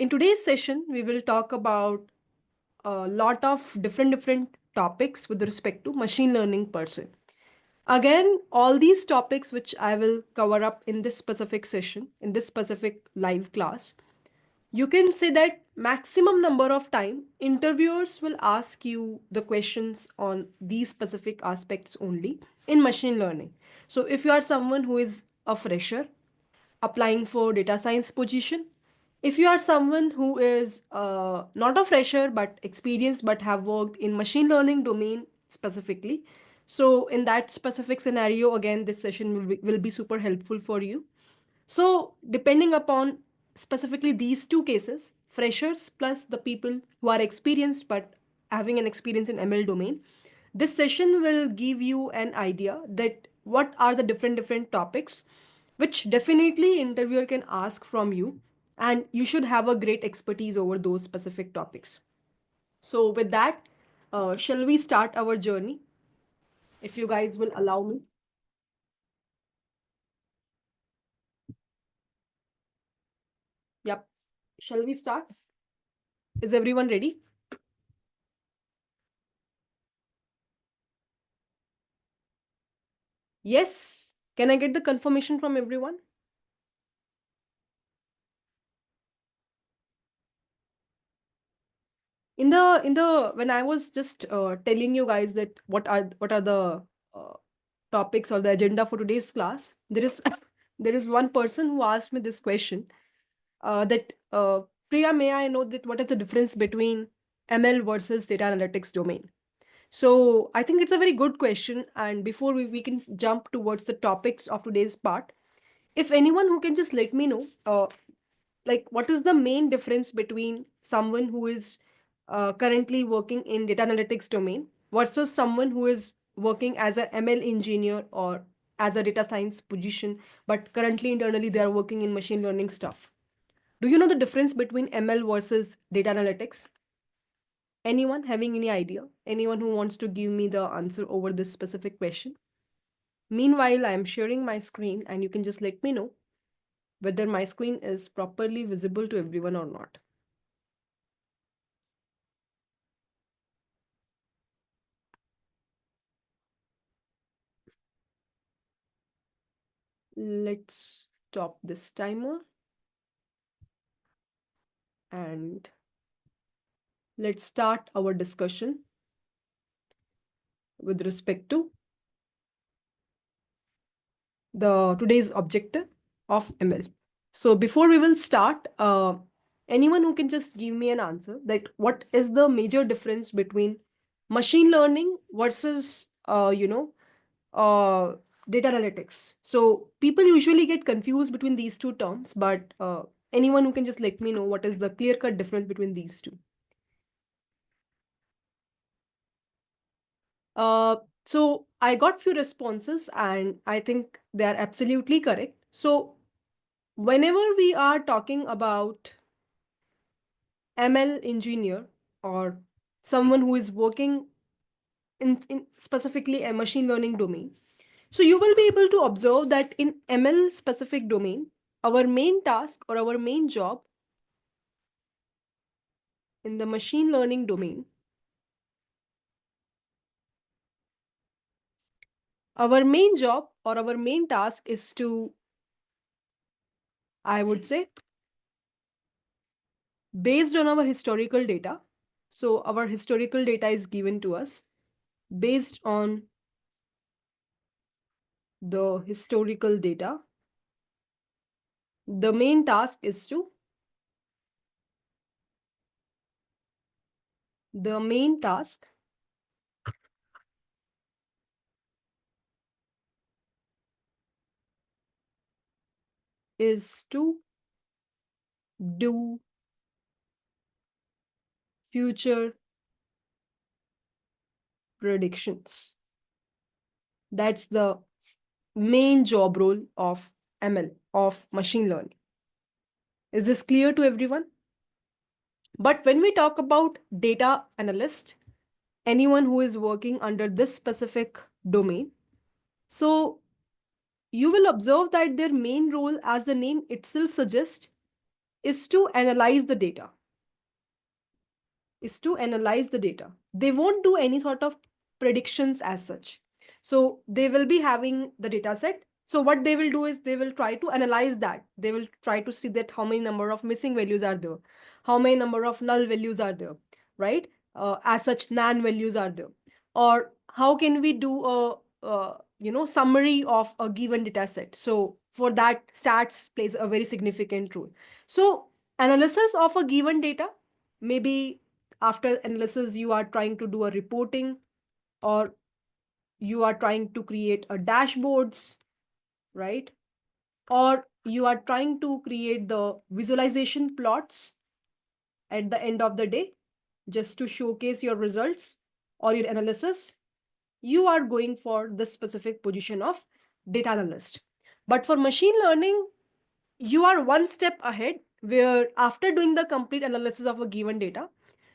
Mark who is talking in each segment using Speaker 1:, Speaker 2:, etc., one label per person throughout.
Speaker 1: In today's session, we will talk about a lot of different topics with respect to machine learning per se. Again, all these topics which I will cover up in this specific session, in this specific live class, you can say that maximum number of time interviewers will ask you the questions on these specific aspects only in machine learning. So if you are someone who is a fresher applying for data science position, if you are someone who is not a fresher but experienced but have worked in machine learning domain specifically, so in that specific scenario, again this session will be super helpful for you. So depending upon specifically these two cases, freshers plus the people who are experienced but having an experience in ML domain, this session will give you an idea that what are the different topics which definitely interviewer can ask from you, and you should have a great expertise over those specific topics. So with that, shall we start our journey, if you guys will allow me? Yep. Shall we start? Is everyone ready? Yes. Can I get the confirmation from everyone? In the when I was just telling you guys that what are the uh, topics or the agenda for today's class, there is there is one person who asked me this question, that Priya, may I know that what is the difference between ML versus data analytics domain? So I think it's a very good question, and before we can jump towards the topics of today's part, if anyone who can just let me know, like what is the main difference between someone who is currently working in data analytics domain versus someone who is working as a ML engineer or as a data science position, but currently internally they are working in machine learning stuff. Do you know the difference between ML versus data analytics? Anyone having any idea? Anyone who wants to give me the answer over this specific question? Meanwhile, I am sharing my screen and you can just let me know whether my screen is properly visible to everyone or not. Let's stop this timer and let's start our discussion with respect to the today's objective of ML. So before we will start, anyone who can just give me an answer that what is the major difference between machine learning versus uh, data analytics? So people usually get confused between these two terms, but anyone who can just let me know what is the clear-cut difference between these two. Uh, so I got few responses and I think they are absolutely correct. So whenever we are talking about ML engineer or someone who is working in specifically a machine learning domain, so you will be able to observe that in ML specific domain, our main task or our main job in the machine learning domain, our main job or our main task is to, I would say, based on our historical data. So our historical data is given to us. Based on the historical data, the main task is to, the main task is to do future predictions. That's the main job role of ML, of machine learning. Is this clear to everyone? But when we talk about data analyst, anyone who is working under this specific domain, so you will observe that their main role, as the name itself suggests, is to analyze the data. They won't do any sort of predictions as such. So they will be having the data set. So what they will do is they will try to analyze that. They will try to see that how many number of missing values are there, how many number of null values are there, right? As such, nan values are there, or how can we do a summary of a given data set. So for that, stats plays a very significant role. So analysis of a given data, maybe after analysis you are trying to do a reporting, or you are trying to create a dashboards, right? Or you are trying to create the visualization plots at the end of the day, just to showcase your results or your analysis. You are going for the specific position of data analyst. But for machine learning, you are one step ahead, where after doing the complete analysis of a given data,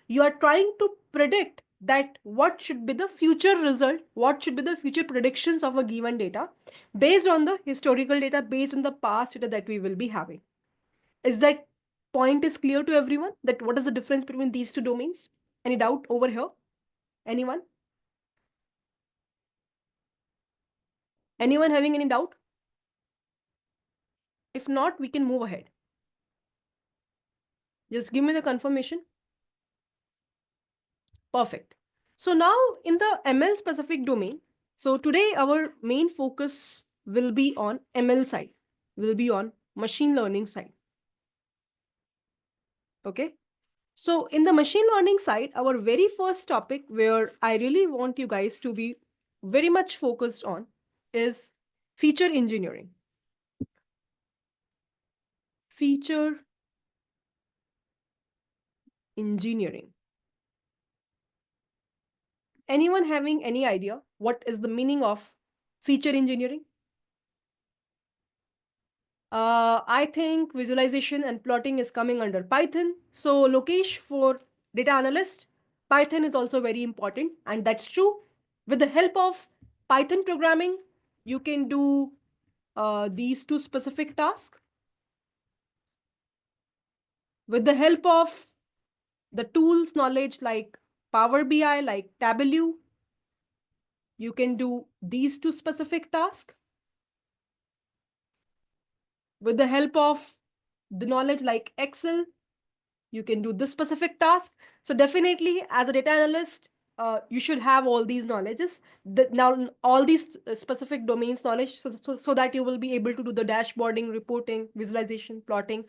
Speaker 1: you are trying to predict that what should be the future result, what should be the future predictions of a given data, based on the historical data, based on the past data that we will be having. Is that point is clear to everyone, that what is the difference between these two domains? Any doubt over here? Anyone? Anyone having any doubt? If not, we can move ahead. Just give me the confirmation. Perfect. So now in the ML specific domain, so today our main focus will be on ML side, will be on machine learning side. Okay. So in the machine learning side, our very first topic where I really want you guys to be very much focused on is feature engineering. Feature engineering. Anyone having any idea what is the meaning of feature engineering? I think visualization and plotting is coming under Python. So Lokesh, for data analyst, Python is also very important, and that's true. With the help of Python programming, you can do these two specific tasks. With the help of the tools knowledge like Power BI, like Tableau, you can do these two specific tasks. With the help of the knowledge like Excel, you can do this specific task. So definitely as a data analyst, you should have all these knowledges, now all these specific domains knowledge, so that you will be able to do the dashboarding, reporting, visualization, plotting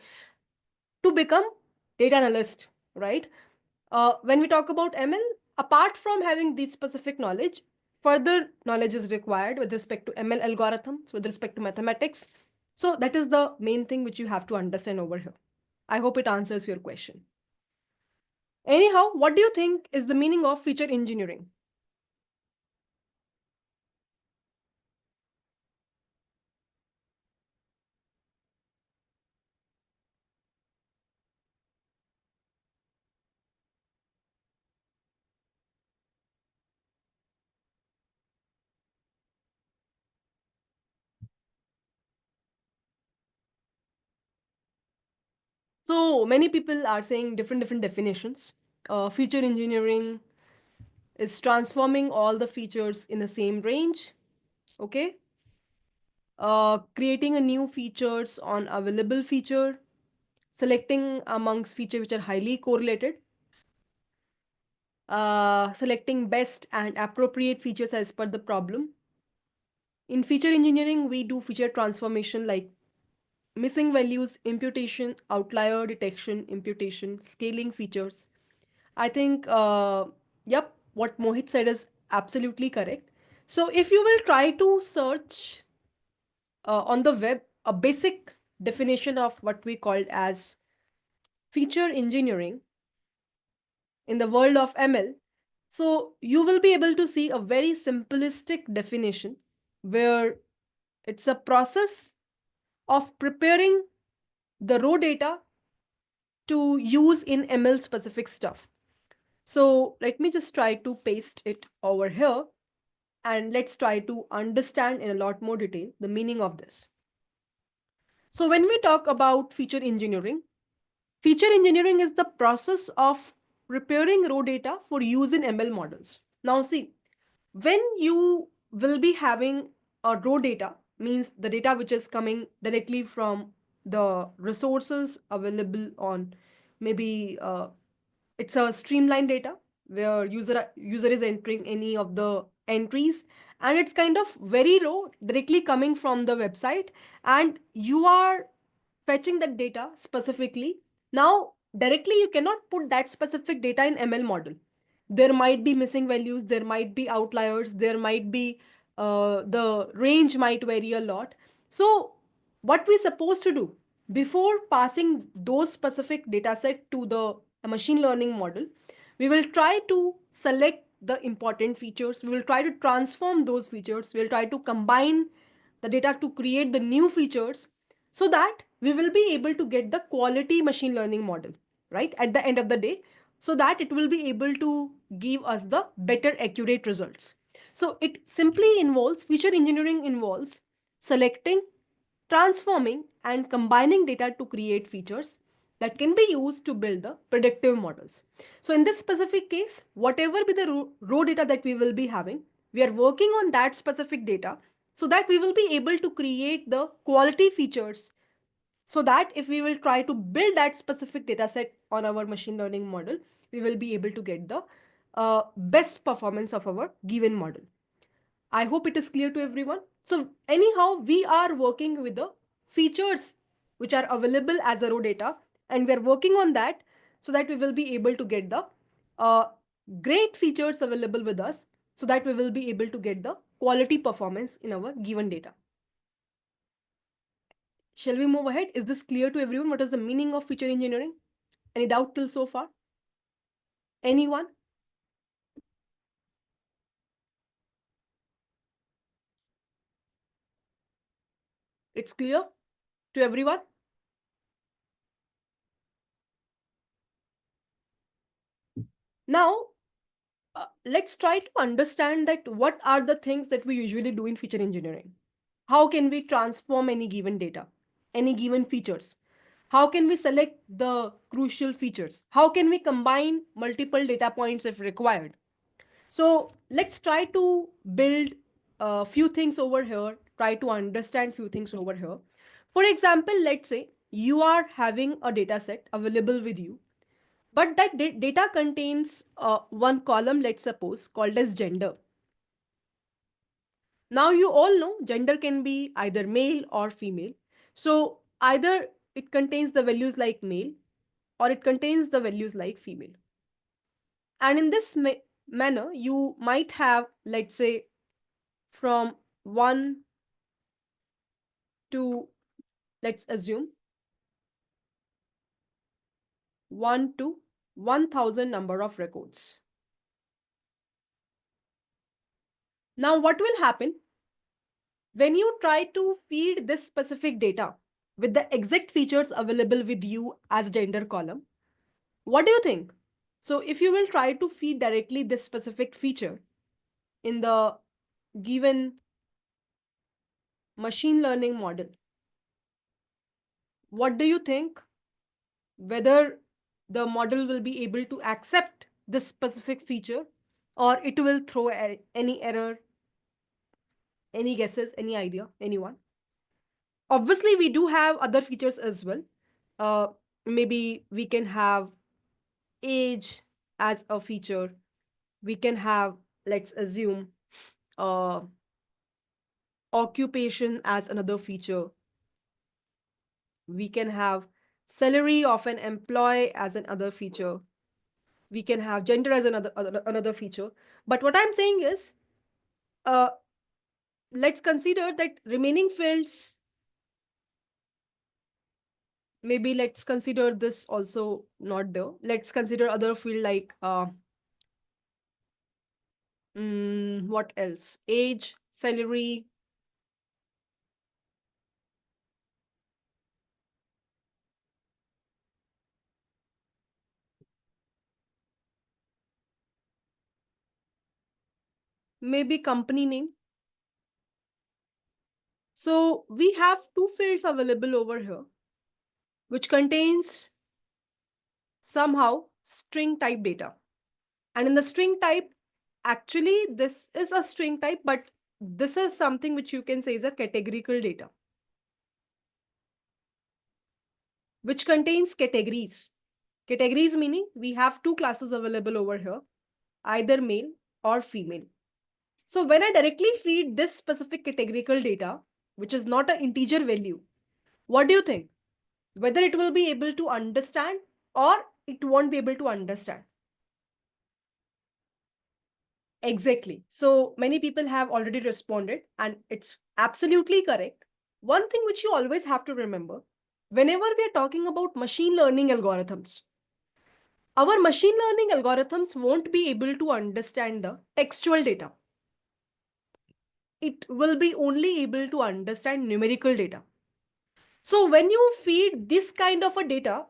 Speaker 1: to become data analyst, right? When we talk about ML, apart from having these specific knowledge, further knowledge is required with respect to ML algorithms, with respect to mathematics. So that is the main thing which you have to understand over here. I hope it answers your question. Anyhow, what do you think is the meaning of feature engineering? So many people are saying different definitions. Feature engineering is transforming all the features in the same range. Okay. Creating a new features on available feature, selecting amongst features which are highly correlated, selecting best and appropriate features as per the problem. In feature engineering, we do feature transformation like missing values, imputation, outlier detection, imputation, scaling features. I think, yep, what Mohit said is absolutely correct. So if you will try to search on the web a basic definition of what we called as feature engineering in the world of ML, so you will be able to see a very simplistic definition where it's a process of preparing the raw data to use in ML specific stuff. So let me just try to paste it over here, and let's try to understand in a lot more detail the meaning of this. So when we talk about feature engineering, Feature engineering is the process of preparing raw data for use in ML models. Now, see, when you will be having a raw data, means the data which is coming directly from the resources available on, maybe it's a streamlined data where user is entering any of the entries, and it's kind of very raw, directly coming from the website, and you are fetching that data specifically. Now directly you cannot put that specific data in ML model. There might be missing values, there might be outliers, there might be the range might vary a lot. So what we supposed to do before passing those specific data set to the machine learning model, we will try to select the important features, we will try to transform those features, we will try to combine the data to create the new features, so that we will be able to get the quality machine learning model, right, at the end of the day, so that it will be able to give us the better accurate results. So it simply involves, feature engineering involves selecting, transforming and combining data to create features that can be used to build the predictive models. So in this specific case, whatever be the raw data that we will be having, we are working on that specific data so that we will be able to create the quality features, so that if we will try to build that specific data set on our machine learning model, we will be able to get the best performance of our given model. I hope it is clear to everyone. So anyhow, we are working with the features which are available as a raw data, and we are working on that so that we will be able to get the uh, great features available with us, so that we will be able to get the quality performance in our given data. Shall we move ahead? Is this clear to everyone? What is the meaning of feature engineering? Any doubt till so far? Anyone? It's clear to everyone? Now, let's try to understand that what are the things that we usually do in feature engineering. How can we transform any given data, any given features? How can we select the crucial features? How can we combine multiple data points if required? So let's try to build a few things over here, try to understand few things over here. For example, let's say you are having a data set available with you, but that data contains one column, let's suppose, called as gender. Now you all know gender can be either male or female. So either it contains the values like male or it contains the values like female. And in this manner, you might have, let's say, from 1 to, let's assume, 1 to 1000 number of records. Now what will happen when you try to feed this specific data with the exact features available with you as gender column? What do you think? So if you will try to feed directly this specific feature in the given machine learning model, what do you think, whether the model will be able to accept this specific feature, or it will throw any error? Any guesses, any idea, anyone? Obviously we do have other features as well. Maybe we can have age as a feature, we can have, let's assume, uh, occupation as another feature, we can have salary of an employee as another feature, we can have gender as another feature. But what I'm saying is, uh, let's consider that remaining fields, maybe let's consider this also not there, let's consider other field like what else, age, salary, maybe company name. So we have two fields available over here which contains somehow string type data. And in the string type, actually, this is a string type, but this is something which you can say is a categorical data, which contains categories. Categories meaning we have two classes available over here, either male or female. So when I directly feed this specific categorical data, which is not an integer value, what do you think? Whether it will be able to understand or it won't be able to understand? Exactly. So many people have already responded, and it's absolutely correct. One thing which you always have to remember whenever we are talking about machine learning algorithms, our machine learning algorithms won't be able to understand the textual data. It will be only able to understand numerical data. So when you feed this kind of a data,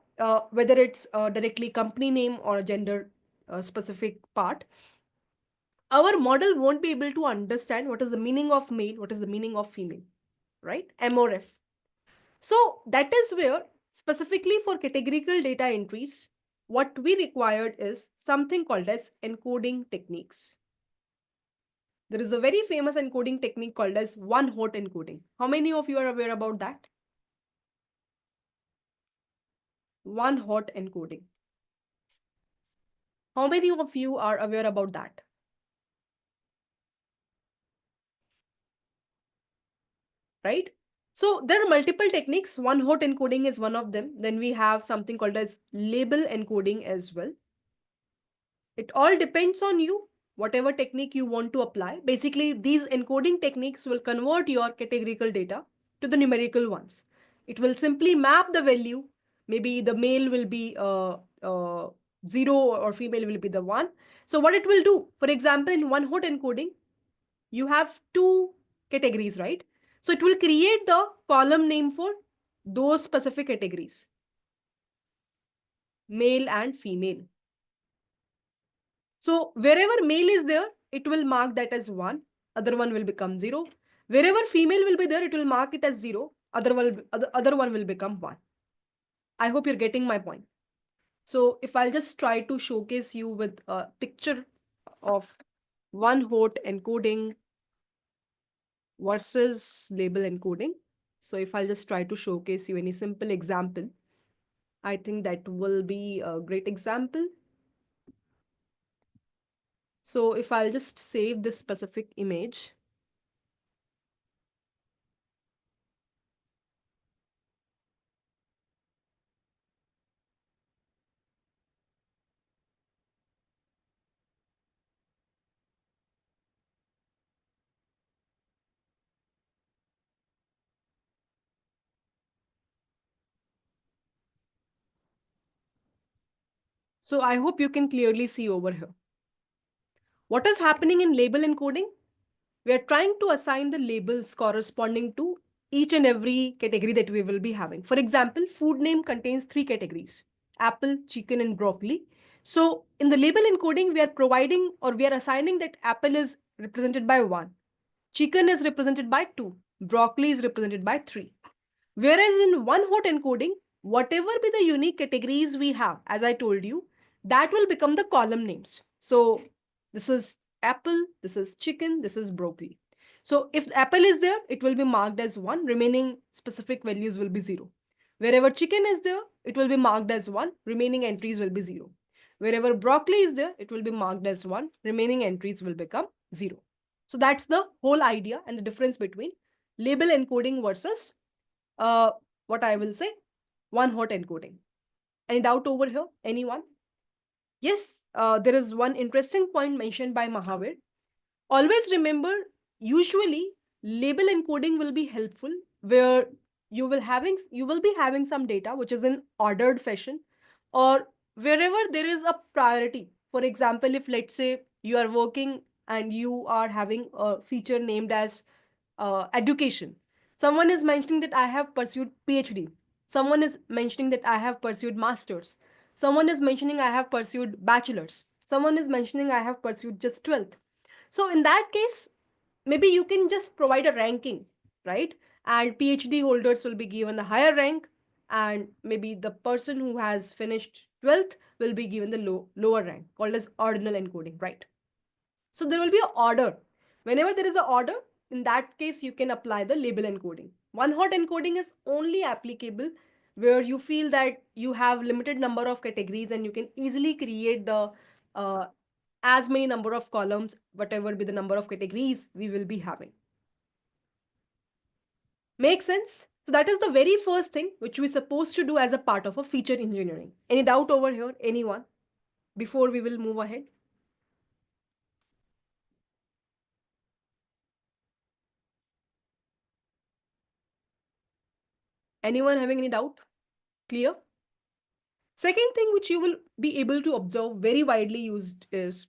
Speaker 1: whether it's directly company name or a gender specific part, our model won't be able to understand what is the meaning of male, what is the meaning of female, right? M or F. So that is where specifically for categorical data entries, what we required is something called as encoding techniques. There is a very famous encoding technique called as one-hot encoding. How many of you are aware about that? One-hot encoding. How many of you are aware about that? Right? So there are multiple techniques. One-hot encoding is one of them. Then we have something called as label encoding as well. It all depends on you, whatever technique you want to apply. Basically, these encoding techniques will convert your categorical data to the numerical ones. It will simply map the value. Maybe the male will be 0 or female will be the 1. So what it will do, for example, in one hot encoding, you have two categories, right? So it will create the column name for those specific categories, male and female. So wherever male is there, it will mark that as 1, other one will become 0. Wherever female will be there, it will mark it as 0, other one will become 1. I hope you're getting my point. So if I'll just try to showcase you with a picture of one hot encoding versus label encoding. So if I'll just try to showcase you any simple example, I think that will be a great example. So if I'll just save this specific image. So I hope you can clearly see over here. What is happening in label encoding? We are trying to assign the labels corresponding to each and every category that we will be having. For example, food name contains 3 categories: apple, chicken, and broccoli. So in the label encoding, we are providing or we are assigning that apple is represented by 1, chicken is represented by 2, broccoli is represented by 3. Whereas in one hot encoding, whatever be the unique categories we have, as I told you, that will become the column names. So this is apple, this is chicken, this is broccoli. So if apple is there, it will be marked as 1, remaining specific values will be 0. Wherever chicken is there, it will be marked as 1, remaining entries will be 0. Wherever broccoli is there, it will be marked as 1, remaining entries will become 0. So that's the whole idea and the difference between label encoding versus uh, what I will say, one hot encoding. Any doubt over here? Anyone? Yes, there is one interesting point mentioned by Mahavir. Always remember, usually label encoding will be helpful where you will be having some data which is in ordered fashion, or wherever there is a priority. For example, if let's say you are working and you are having a feature named as education. Someone is mentioning that I have pursued PhD. Someone is mentioning that I have pursued masters. Someone is mentioning I have pursued bachelor's. Someone is mentioning I have pursued just 12th. So in that case, maybe you can just provide a ranking, right? And PhD holders will be given the higher rank, and maybe the person who has finished 12th will be given the lower rank called as ordinal encoding, right? So there will be an order. Whenever there is an order, in that case, you can apply the label encoding. One hot encoding is only applicable where you feel that you have limited number of categories and you can easily create the as many number of columns, whatever be the number of categories we will be having. Make sense? So that is the very first thing which we're supposed to do as a part of a feature engineering. Any doubt over here? Anyone? Before we will move ahead. Anyone having any doubt? Clear? Second thing which you will be able to observe very widely used is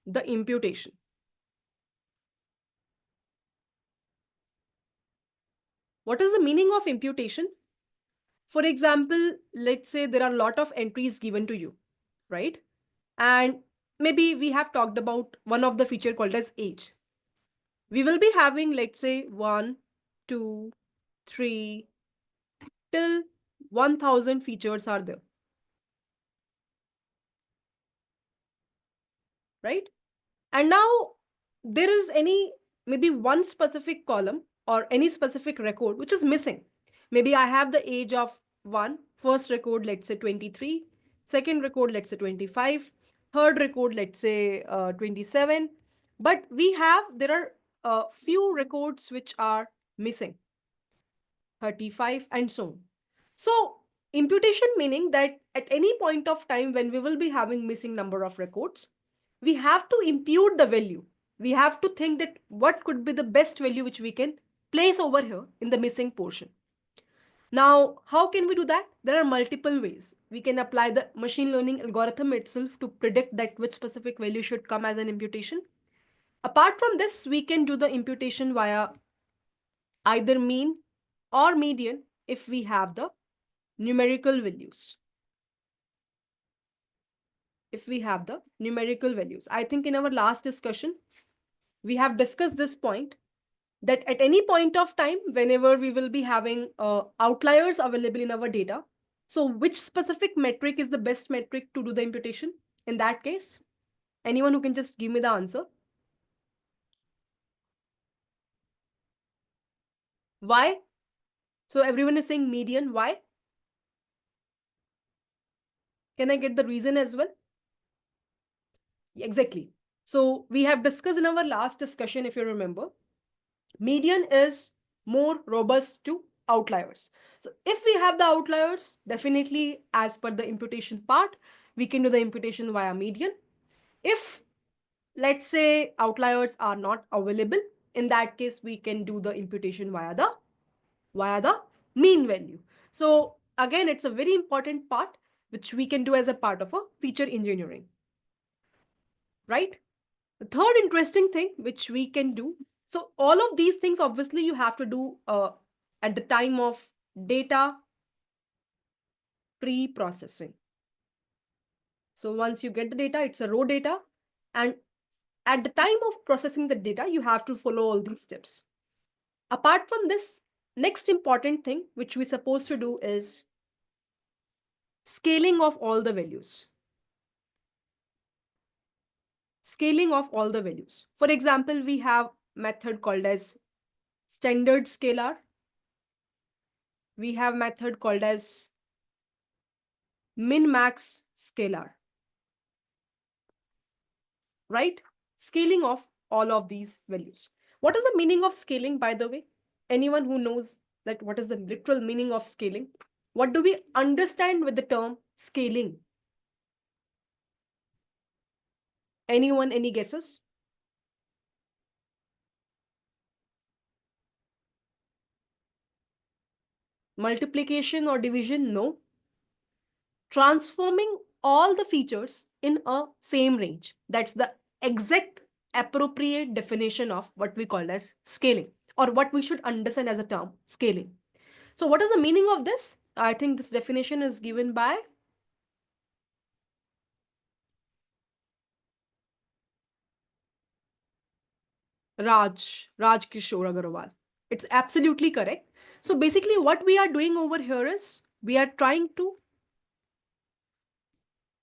Speaker 1: the imputation. What is the meaning of imputation? For example, let's say there are a lot of entries given to you, right? And maybe we have talked about one of the feature called as age. We will be having, let's say, 1, 2, 3, till 1000 features are there, right? And now there is any maybe one specific column or any specific record which is missing. Maybe I have the age of one, first record, let's say 23, second record, let's say 25, third record, let's say 27. But there are a few records which are missing, 35 and so on. So imputation meaning that at any point of time when we will be having missing number of records, we have to impute the value. We have to think that what could be the best value which we can place over here in the missing portion. Now, how can we do that? There are multiple ways. We can apply the machine learning algorithm itself to predict that which specific value should come as an imputation. Apart from this, we can do the imputation via either mean or median if we have the numerical values. If we have the numerical values. I think in our last discussion, we have discussed this point that at any point of time, whenever we will be having outliers available in our data, so which specific metric is the best metric to do the imputation in that case? Anyone who can just give me the answer? Why? So everyone is saying median. Why? Can I get the reason as well? Exactly. So we have discussed in our last discussion, if you remember, median is more robust to outliers. So if we have the outliers, definitely as per the imputation part, we can do the imputation via median. If let's say outliers are not available, in that case, we can do the imputation via the mean value. So again, it's a very important part which we can do as a part of a feature engineering, right? The third interesting thing which we can do. So all of these things, obviously, you have to do at the time of data pre-processing. So once you get the data, it's a raw data. And at the time of processing the data, you have to follow all these steps. Apart from this, next important thing which we're supposed to do is scaling of all the values. Scaling of all the values. For example, we have method called as standard scalar. We have method called as min-max scalar, right? Scaling of all of these values. What is the meaning of scaling, by the way? Anyone who knows that what is the literal meaning of scaling? What do we understand with the term scaling? Anyone, any guesses? Multiplication or division? No. Transforming all the features in a same range. That's the exact appropriate definition of what we call as scaling, or what we should understand as a term scaling. So what is the meaning of this? I think this definition is given by Raj Kishore Agarwal. It's absolutely correct. So basically what we are doing over here is we are trying to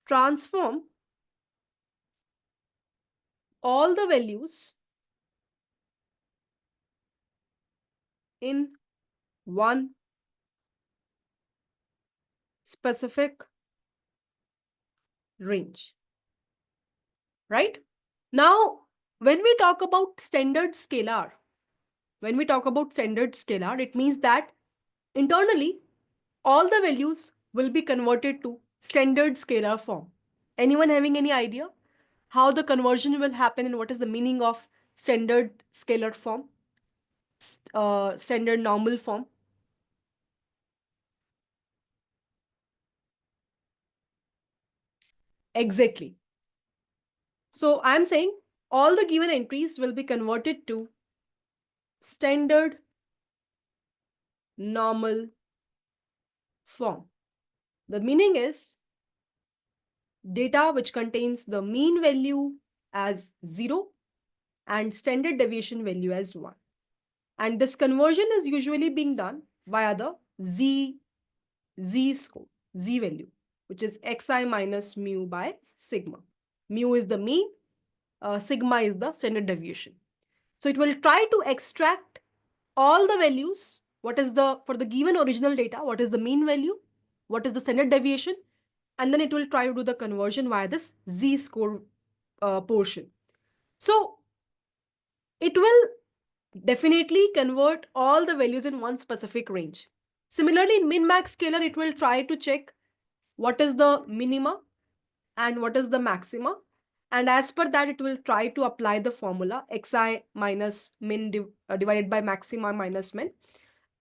Speaker 1: transform all the values in one specific range, right? Now, when we talk about standard scalar, it means that internally all the values will be converted to standard scalar form. Anyone having any idea how the conversion will happen and what is the meaning of standard scalar form, standard normal form? Exactly. So I'm saying all the given entries will be converted to standard normal form. The meaning is data which contains the mean value as 0 and standard deviation value as 1. And this conversion is usually being done via the z score, z value, which is xi minus mu by sigma. Mu is the mean, sigma is the standard deviation. So it will try to extract all the values. What is the, for the given original data, what is the mean value? What is the standard deviation? And then it will try to do the conversion via this z score portion. So it will definitely convert all the values in one specific range. Similarly, in min-max scalar, it will try to check what is the minima and what is the maxima. And as per that, it will try to apply the formula xi minus min divided by maxima minus min.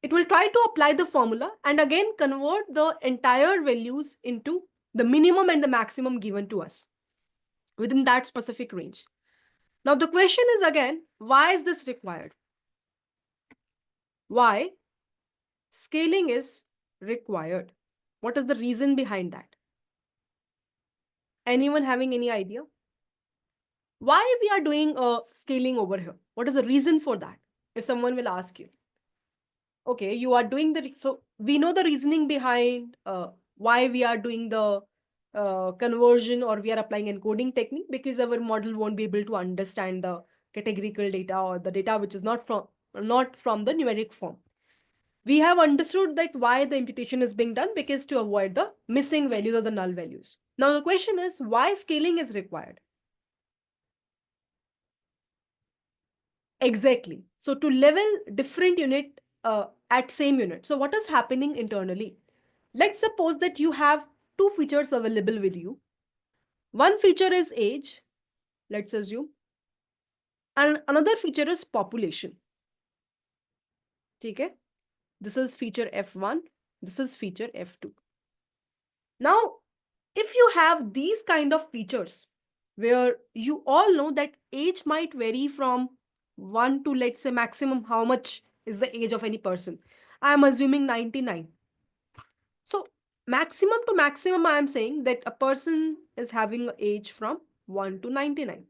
Speaker 1: It will try to apply the formula and again convert the entire values into the minimum and the maximum given to us within that specific range. Now, the question is again, why is this required? Why scaling is required? What is the reason behind that? Anyone having any idea? Why we are doing scaling over here? What is the reason for that? If someone will ask you, okay, you are doing the, so we know the reasoning behind why we are doing the conversion or we are applying encoding technique, because our model won't be able to understand the categorical data or the data which is not from the numeric form. We have understood that why the imputation is being done, because to avoid the missing values or the null values. Now the question is, why scaling is required? Exactly. So to level different unit at same unit. So what is happening internally? Let's suppose that you have two features available with you. One feature is age, let's assume, and another feature is population. Okay? This is feature F1, this is feature F2. Now, if you have these kind of features where you all know that age might vary from 1 to, let's say, maximum, how much is the age of any person? I am assuming 99. So maximum to maximum, I am saying that a person is having an age from 1 to 99.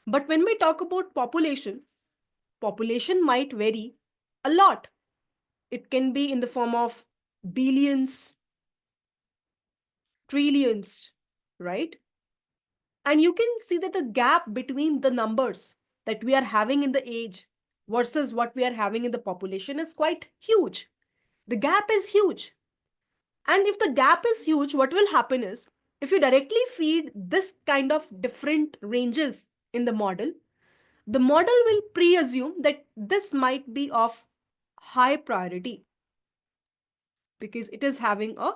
Speaker 1: But when we talk about population, population might vary a lot. It can be in the form of billions, trillions, right? And you can see that the gap between the numbers that we are having in the age versus what we are having in the population is quite huge. The gap is huge. And if the gap is huge, what will happen is, if you directly feed this kind of different ranges in the model will pre-assume that this might be of high priority because it is having a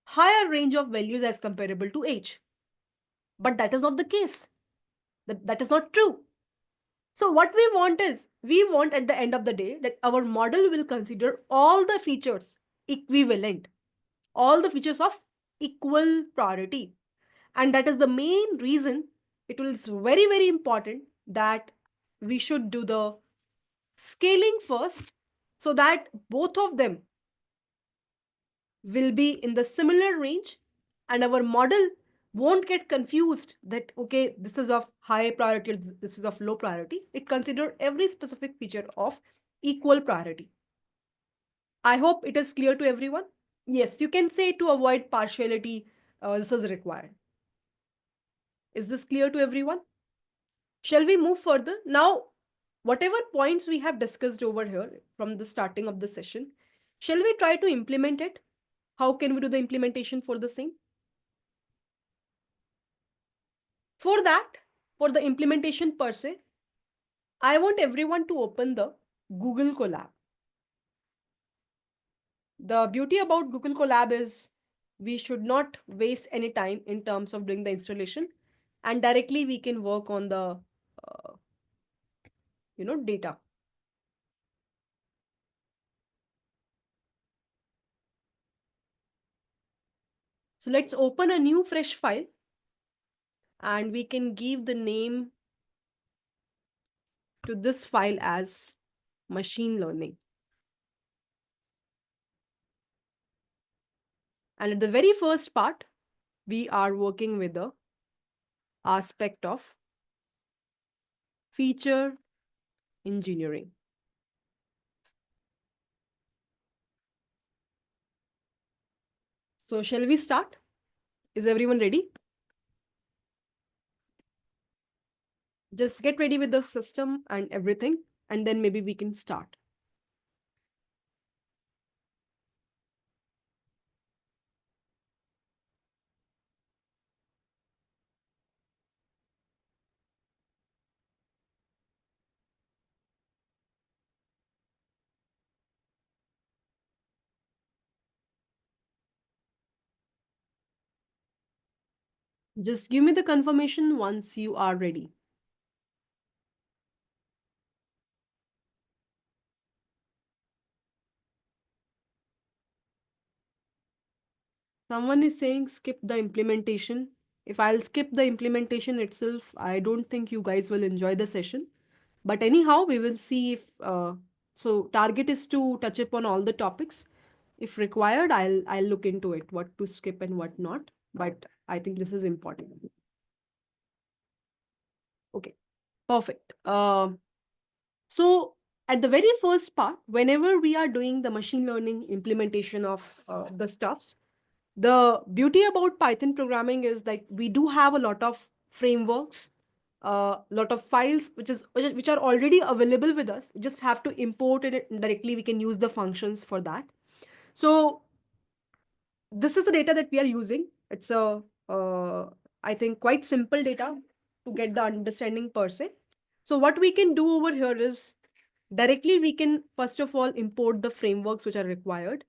Speaker 1: higher range of values as comparable to age. But that is not the case. That is not true. So what we want is, we want at the end of the day that our model will consider all the features equivalent, all the features of equal priority. And that is the main reason it is very, very important that we should do the scaling first, so that both of them will be in the similar range and our model won't get confused that, okay, this is of high priority, this is of low priority. It consider every specific feature of equal priority. I hope it is clear to everyone. Yes, you can say to avoid partiality, this is required. Is this clear to everyone? Shall we move further? Now, whatever points we have discussed over here from the starting of the session, shall we try to implement it? How can we do the implementation for the same? For that, for the implementation per se, I want everyone to open the Google Colab. The beauty about Google Colab is we should not waste any time in terms of doing the installation, and directly we can work on the uh, data. So let's open a new fresh file, and we can give the name to this file as machine learning. And at the very first part, we are working with the aspect of feature engineering. So shall we start? Is everyone ready? Just get ready with the system and everything, and then maybe we can start. Just give me the confirmation once you are ready. Someone is saying skip the implementation. If I'll skip the implementation itself, I don't think you guys will enjoy the session. But anyhow, we will see if so target is to touch upon all the topics. If required, I'll look into it, what to skip and what not. But I think this is important. Okay, perfect. So at the very first part, whenever we are doing the machine learning implementation of the stuffs, the beauty about Python programming is that we do have a lot of frameworks, a lot of files which are already available with us. We just have to import it directly. We can use the functions for that. So this is the data that we are using. It's a I think quite simple data to get the understanding per se. So what we can do over here is directly we can first of all import the frameworks which are required.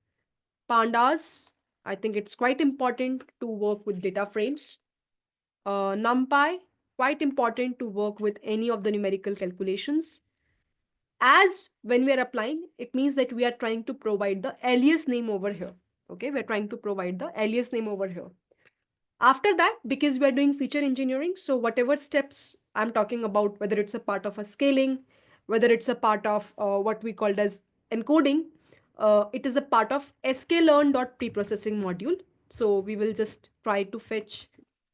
Speaker 1: Pandas, I think it's quite important to work with data frames. NumPy, quite important to work with any of the numerical calculations. As when we are applying, it means that we are trying to provide the alias name over here. Okay, we're trying to provide the alias name over here. After that, because we are doing feature engineering, so whatever steps I'm talking about, whether it's a part of a scaling, whether it's a part of what we called as encoding, it is a part of sklearn.preprocessing module. So we will just try to fetch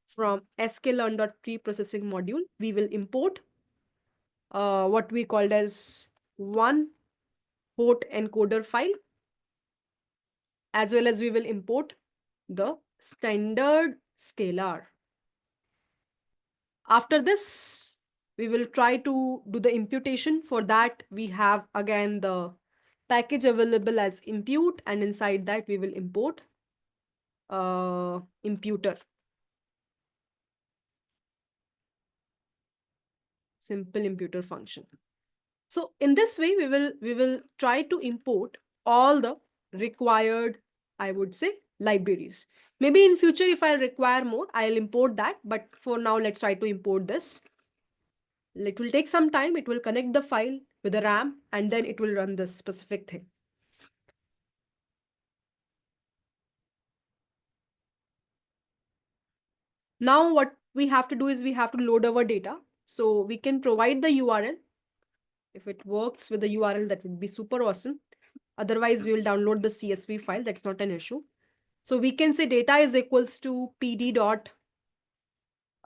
Speaker 1: from sklearn.preprocessing module. We will import what we called as one port encoder file, as well as we will import the standard scalar. After this, we will try to do the imputation. For that, we have again the package available as impute, and inside that we will import imputer. Simple imputer function. So in this way, we will try to import all the required, I would say, libraries. Maybe in future, if I require more, I'll import that. But for now, let's try to import this. It will take some time. It will connect the file with the RAM, and then it will run this specific thing. Now what we have to do is we have to load our data. So we can provide the URL. If it works with the URL, that would be super awesome. Otherwise, we will download the CSV file. That's not an issue. So we can say data is equals to pd dot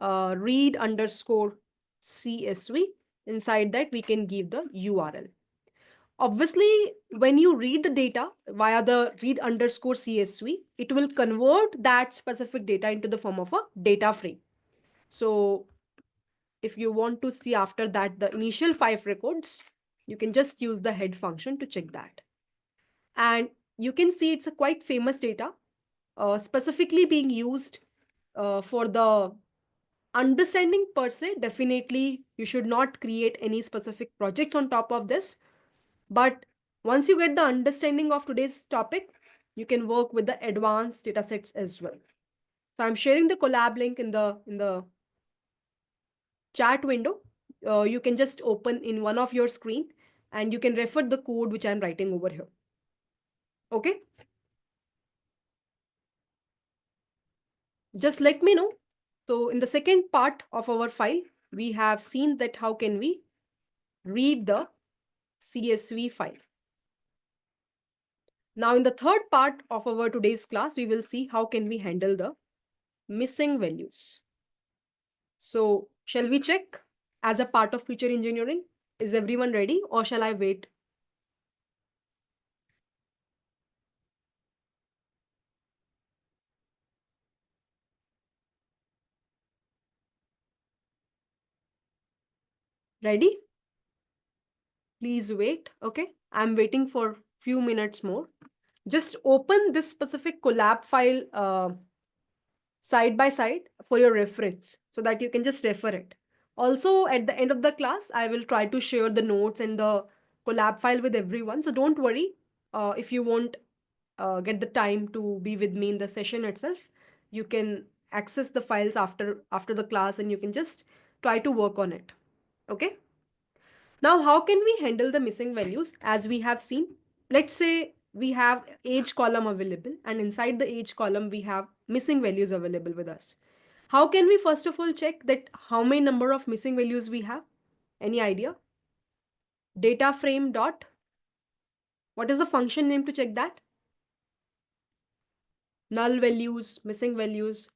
Speaker 1: read underscore CSV. Inside that, we can give the URL. Obviously, when you read the data via the read underscore CSV, it will convert that specific data into the form of a data frame. So if you want to see after that the initial 5 records, you can just use the head function to check that. And you can see it's a quite famous data, specifically being used for the understanding per se. Definitely, you should not create any specific projects on top of this. But once you get the understanding of today's topic, you can work with the advanced data sets as well. So I'm sharing the collab link in the chat window. You can just open in one of your screen and you can refer the code which I'm writing over here. Okay. Just let me know. So in the second part of our file, we have seen that how can we read the CSV file. Now in the third part of our today's class, we will see how can we handle the missing values. So shall we check as a part of future engineering? Is everyone ready or shall I wait? Ready? Please wait. Okay. I'm waiting for few minutes more. Just open this specific collab file side by side for your reference so that you can just refer it. Also, at the end of the class, I will try to share the notes and the collab file with everyone. So don't worry if you won't get the time to be with me in the session itself. You can access the files after the class and you can just try to work on it. Okay. Now, how can we handle the missing values as we have seen? Let's say we have age column available and inside the age column we have missing values available with us. How can we first of all check that how many number of missing values we have? Any idea? Data frame dot. What is the function name to check that? Null values, missing values.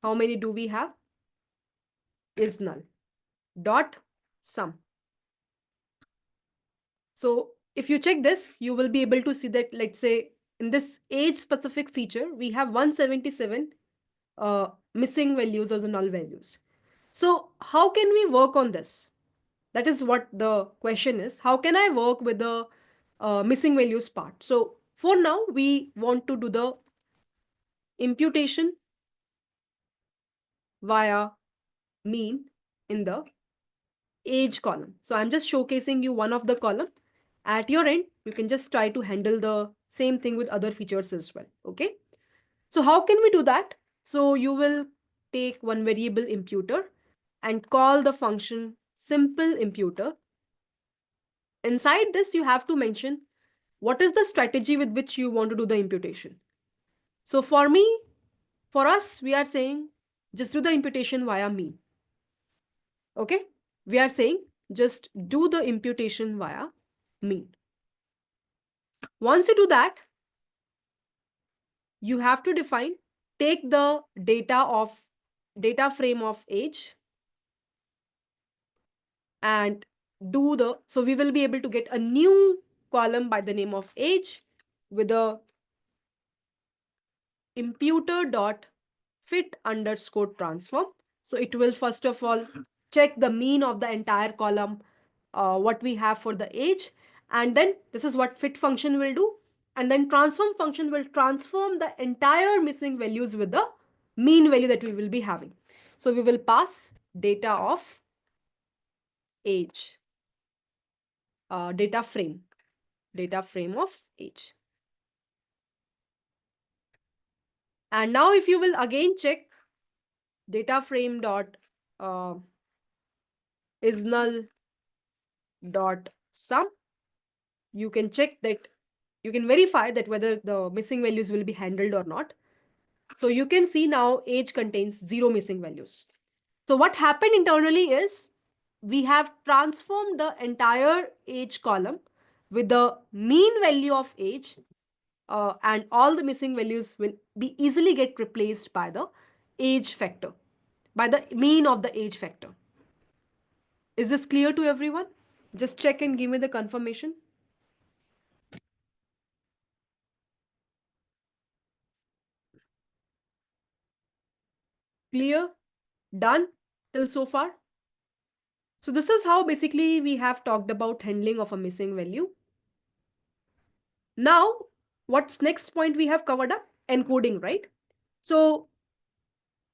Speaker 1: How many do we have? Is null. Dot sum. So if you check this, you will be able to see that, let's say, in this age specific feature, we have 177 missing values or the null values. So how can we work on this? That is what the question is. How can I work with the missing values part? So for now, we want to do the imputation via mean in the age column. So I'm just showcasing you one of the column. At your end, you can just try to handle the same thing with other features as well. Okay. So how can we do that? So you will take one variable imputer and call the function simple imputer. Inside this, you have to mention what is the strategy with which you want to do the imputation. So for me, for us, we are saying just do the imputation via mean. Okay. We are saying just do the imputation via mean. Once you do that, you have to define, take the data frame of age and do the, so we will be able to get a new column by the name of age with a imputer dot fit underscore transform. So it will first of all check the mean of the entire column, what we have for the age. And then this is what fit function will do. And then transform function will transform the entire missing values with the mean value that we will be having. So we will pass data of age, data frame of age. And now if you will again check data frame dot is null dot sum, you can check that, you can verify that whether the missing values will be handled or not. So you can see now age contains 0 missing values. So what happened internally is we have transformed the entire age column with the mean value of age, and all the missing values will be easily get replaced by the age factor, by the mean of the age factor. Is this clear to everyone? Just check and give me the confirmation. Clear? Done till so far? So this is how basically we have talked about handling of a missing value. Now, what's next point we have covered up? Encoding, right? So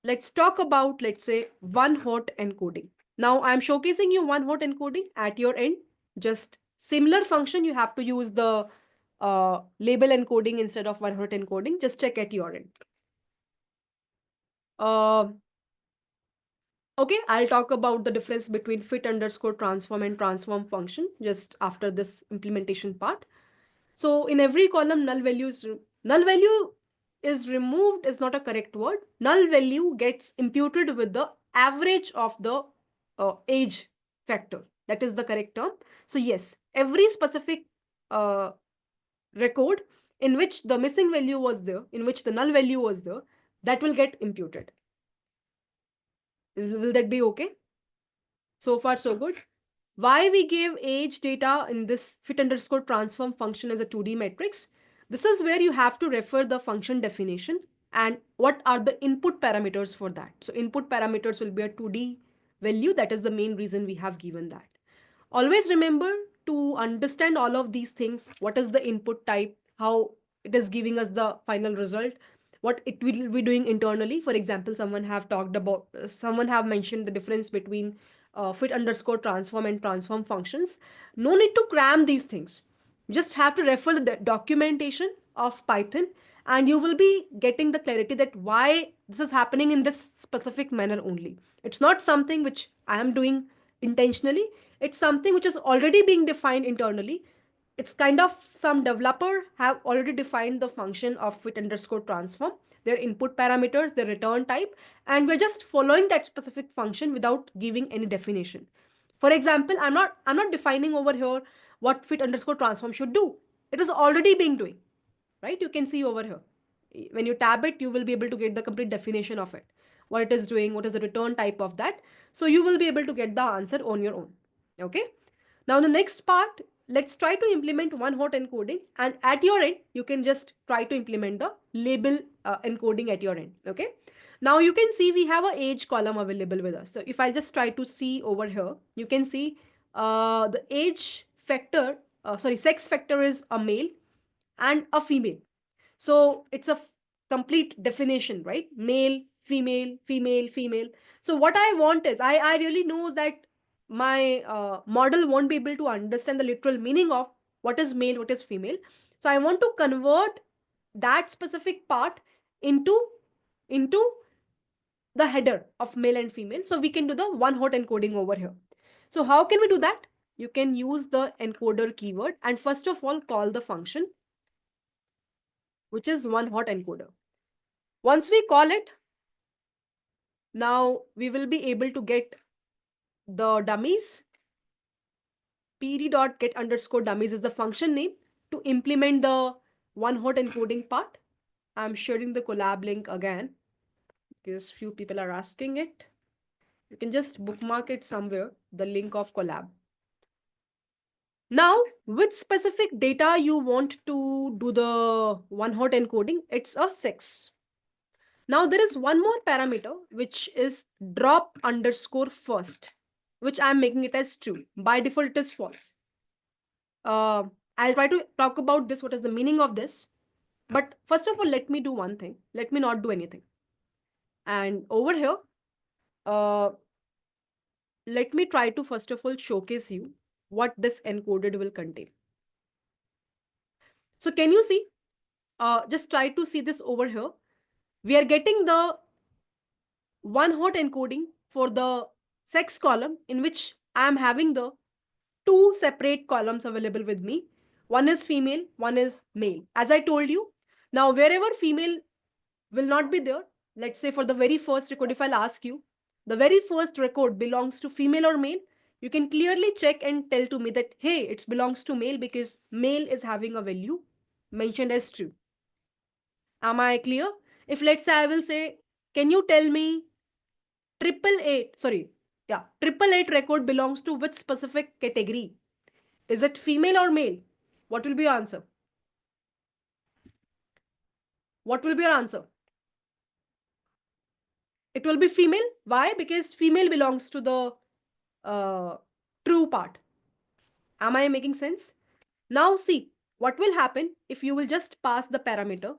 Speaker 1: let's talk about, let's say, one hot encoding. Now I'm showcasing you one hot encoding at your end. Just similar function, you have to use the label encoding instead of one hot encoding. Just check at your end. Uh, okay, I'll talk about the difference between fit underscore transform and transform function just after this implementation part. So in every column, null value is removed is not a correct word. Null value gets imputed with the average of the age factor. That is the correct term. So yes, every specific uh, record in which the missing value was there, in which the null value was there, that will get imputed. Will that be okay? So far, so good. Why we give age data in this fit underscore transform function as a 2D matrix? This is where you have to refer the function definition and what are the input parameters for that. So input parameters will be a 2D value. That is the main reason we have given that. Always remember to understand all of these things. What is the input type? How it is giving us the final result? What it will be doing internally? For example, someone have mentioned the difference between fit underscore transform and transform functions. No need to cram these things. Just have to refer the documentation of Python and you will be getting the clarity that why this is happening in this specific manner only. It's not something which I am doing intentionally. It's something which is already being defined internally. It's kind of some developer have already defined the function of fit underscore transform, their input parameters, their return type, and we're just following that specific function without giving any definition. For example, I'm not defining over here what fit underscore transform should do. It is already being doing, right? You can see over here. When you tab it, you will be able to get the complete definition of it, what it is doing, what is the return type of that. So you will be able to get the answer on your own. Okay. Now the next part, let's try to implement one hot encoding, and at your end, you can just try to implement the label encoding at your end. Okay. Now you can see we have a age column available with us. So if I just try to see over here, you can see the age factor, sex factor is a male and a female. So it's a complete definition, right? Male, female, female, female. So what I want is, I really know that my model won't be able to understand the literal meaning of what is male, what is female. So I want to convert that specific part into into the header of male and female. So we can do the one hot encoding over here. So how can we do that? You can use the encoder keyword and first of all call the function, which is one hot encoder. Once we call it, now we will be able to get the dummies. pd.get underscore dummies is the function name to implement the one hot encoding part. I'm sharing the collab link again because few people are asking it. You can just bookmark it somewhere, the link of collab. Now, which specific data you want to do the one hot encoding? It's a sex. Now there is one more parameter which is drop underscore first, which I'm making it as true. By default, it is false. Uh, I'll try to talk about this, what is the meaning of this. But first of all, let me do one thing. Let me not do anything. And over here, uh, let me try to first of all showcase you what this encoded will contain. So can you see? Just try to see this over here. We are getting the one hot encoding for the sex column in which I am having the two separate columns available with me. One is female, one is male. As I told you, now wherever female will not be there, let's say for the very first record, if I'll ask you, the very first record belongs to female or male, you can clearly check and tell to me that, hey, it belongs to male because male is having a value mentioned as true. Am I clear? If let's say I will say, can you tell me triple eight record belongs to which specific category? Is it female or male? What will be your answer? What will be your answer? It will be female. Why? Because female belongs to the true part. Am I making sense? Now see, what will happen if you will just pass the parameter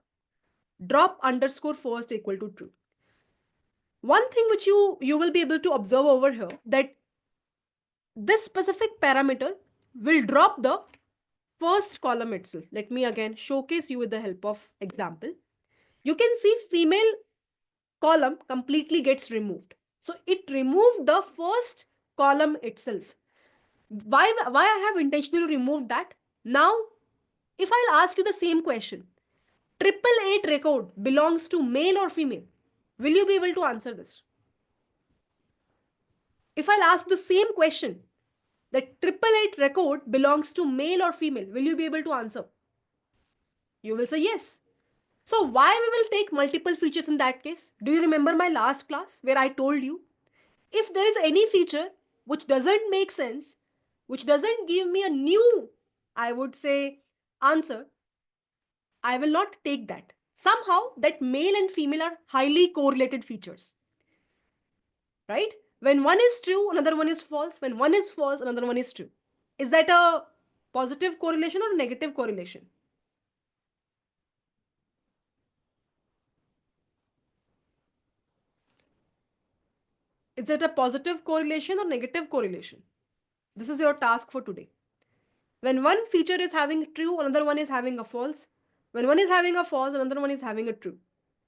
Speaker 1: drop underscore first equal to true. One thing which you will be able to observe over here, that this specific parameter will drop the first column itself. Let me again showcase you with the help of example. You can see female column completely gets removed. So it removed the first column itself. Why I have intentionally removed that? Now, if I'll ask you the same question, 888 record belongs to male or female? Will you be able to answer this? If I'll ask the same question, the 888 record belongs to male or female, will you be able to answer? You will say yes. So why we will take multiple features in that case? Do you remember my last class where I told you, if there is any feature which doesn't make sense, which doesn't give me a new, I would say, answer, I will not take that. Somehow that male and female are highly correlated features, right? When one is true, another one is false. When one is false, another one is true. Is that a positive correlation or negative correlation? Is it a positive correlation or negative correlation? This is your task for today. When one feature is having true, another one is having a false. When one is having a false, another one is having a true.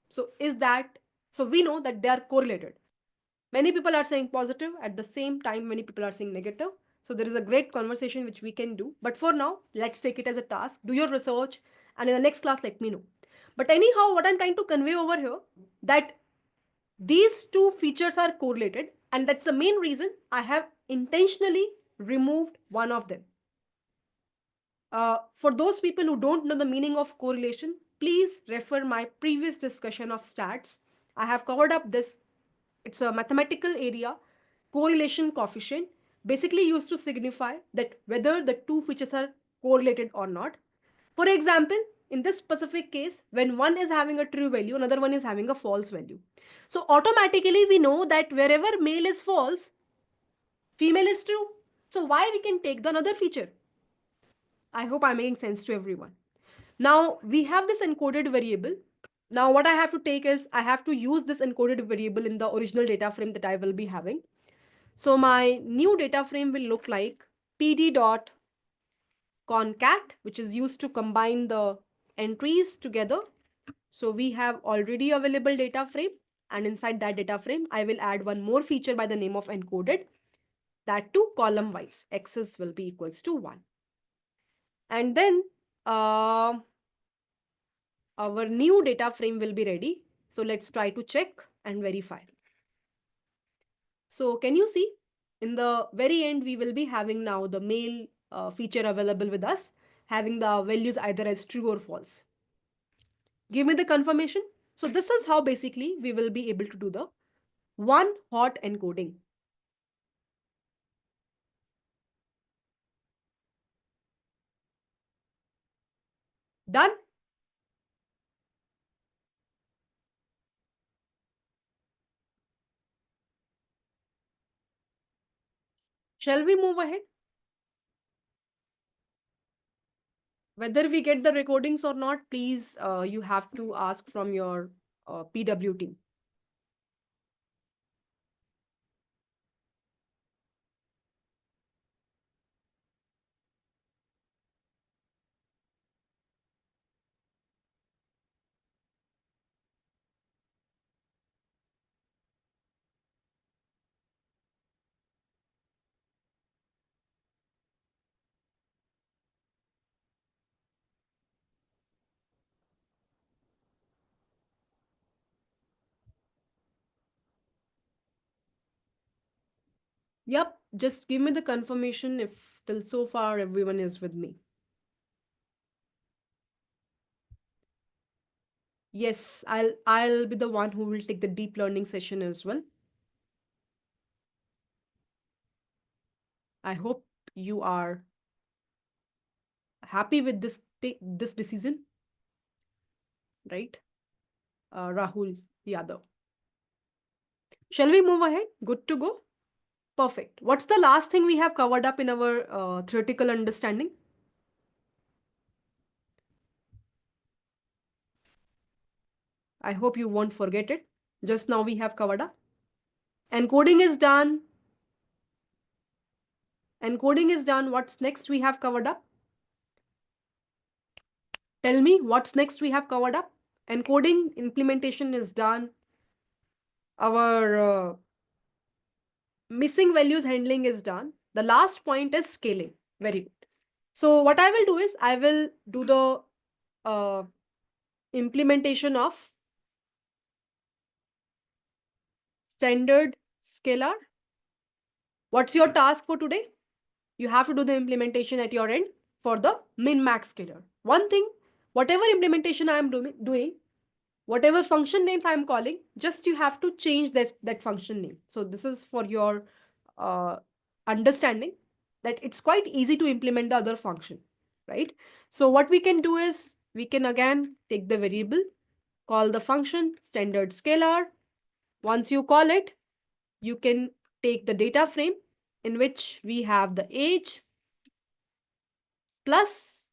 Speaker 1: So is that, so we know that they are correlated. Many people are saying positive, at the same time many people are saying negative. So there is a great conversation which we can do. But for now, let's take it as a task. Do your research and in the next class let me know. But anyhow, what I'm trying to convey over here, that these two features are correlated, and that's the main reason I have intentionally removed one of them. For those people who don't know the meaning of correlation, please refer my previous discussion of stats. I have covered up this. It's a mathematical area, correlation coefficient, basically used to signify that whether the two features are correlated or not. For example, in this specific case, when one is having a true value, another one is having a false value. So automatically we know that wherever male is false, female is true. So why we can take the another feature? I hope I'm making sense to everyone. Now we have this encoded variable. Now what I have to take is I have to use this encoded variable in the original data frame that I will be having. So my new data frame will look like pd.concat, which is used to combine the entries together. So we have already available data frame, and inside that data frame, I will add one more feature by the name of encoded, that to column wise, x's will be equals to 1. And then uh, our new data frame will be ready. So let's try to check and verify. So can you see in the very end, we will be having now the male feature available with us, having the values either as true or false. Give me the confirmation. So this is how basically we will be able to do the one hot encoding. Done? Shall we move ahead? Whether we get the recordings or not, please, you have to ask from your PW team. Yep, just give me the confirmation if till so far everyone is with me. Yes, I'll be the one who will take the deep learning session as well. I hope you are happy with this decision, right? Rahul Yadav. Shall we move ahead? Good to go? Perfect. What's the last thing we have covered up in our theoretical understanding? I hope you won't forget it. Just now we have covered up. Encoding is done. Encoding is done. What's next we have covered up? Tell me what's next we have covered up. Encoding implementation is done. Our missing values handling is done. The last point is scaling. Very good. So what I will do is I will do the implementation of standard scalar. What's your task for today? You have to do the implementation at your end for the min-max scalar. One thing, whatever implementation I am doing, whatever function names I am calling, just you have to change that function name. So this is for your understanding that it's quite easy to implement the other function, right? So what we can do is we can again take the variable, call the function standard scalar. Once you call it, you can take the data frame in which we have the age plus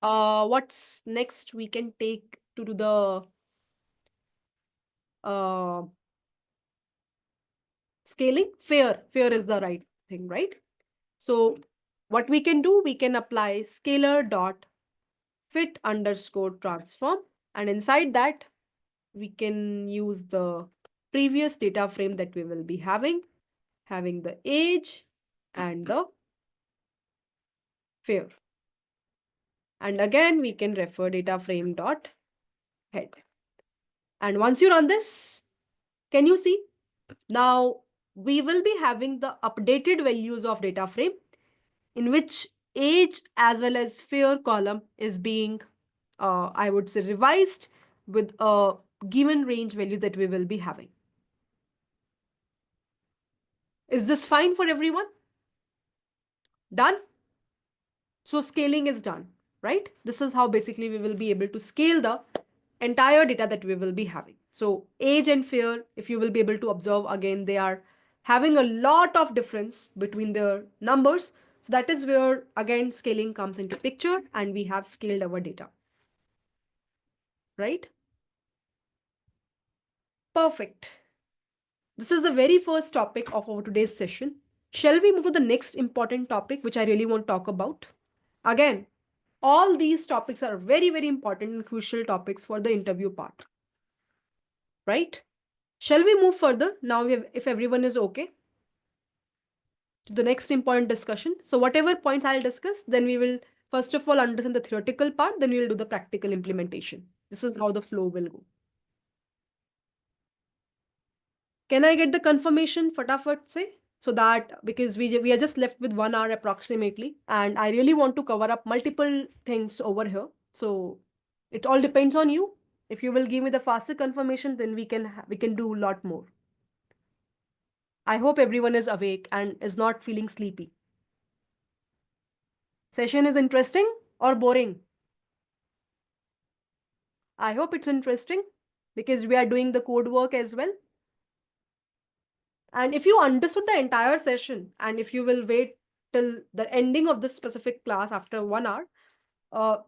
Speaker 1: what's next we can take to do the uh, scaling. Fair is the right thing, right? So what we can do, we can apply scalar dot fit underscore transform, and inside that we can use the previous data frame that we will be having the age and the fair. And again, we can refer data frame dot head. And once you run this, can you see? Now we will be having the updated values of data frame in which age as well as fair column is being, I would say, revised with a given range values that we will be having. Is this fine for everyone? Done? So scaling is done, right? This is how basically we will be able to scale the entire data that we will be having. So age and fair, if you will be able to observe again, they are having a lot of difference between their numbers. So that is where again scaling comes into picture and we have scaled our data, right? Perfect. This is the very first topic of our today's session. Shall we move to the next important topic, which I really want to talk about? Again, all these topics are very, very important and crucial topics for the interview part, right? Shall we move further now if everyone is okay to the next important discussion? So whatever points I'll discuss, then we will first of all understand the theoretical part, then we will do the practical implementation. This is how the flow will go. Can I get the confirmation fatafat say? So that because we are just left with 1 hour approximately, and I really want to cover up multiple things over here. So it all depends on you. If you will give me the faster confirmation, then we can do a lot more. I hope everyone is awake and is not feeling sleepy. Session is interesting or boring? I hope it's interesting because we are doing the code work as well. And if you understood the entire session and if you will wait till the ending of this specific class after 1 hour,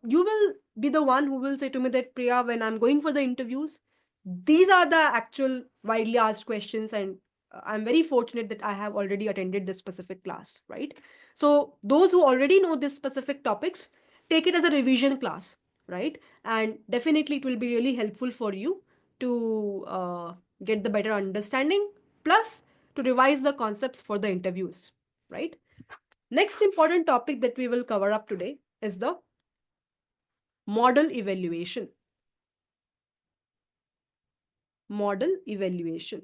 Speaker 1: you will be the one who will say to me that Priya, when I'm going for the interviews, these are the actual widely asked questions, and I'm very fortunate that I have already attended this specific class, right? So those who already know this specific topics, take it as a revision class, right? And definitely it will be really helpful for you to get the better understanding, plus to revise the concepts for the interviews, right? Next important topic that we will cover up today is the model evaluation. Model evaluation.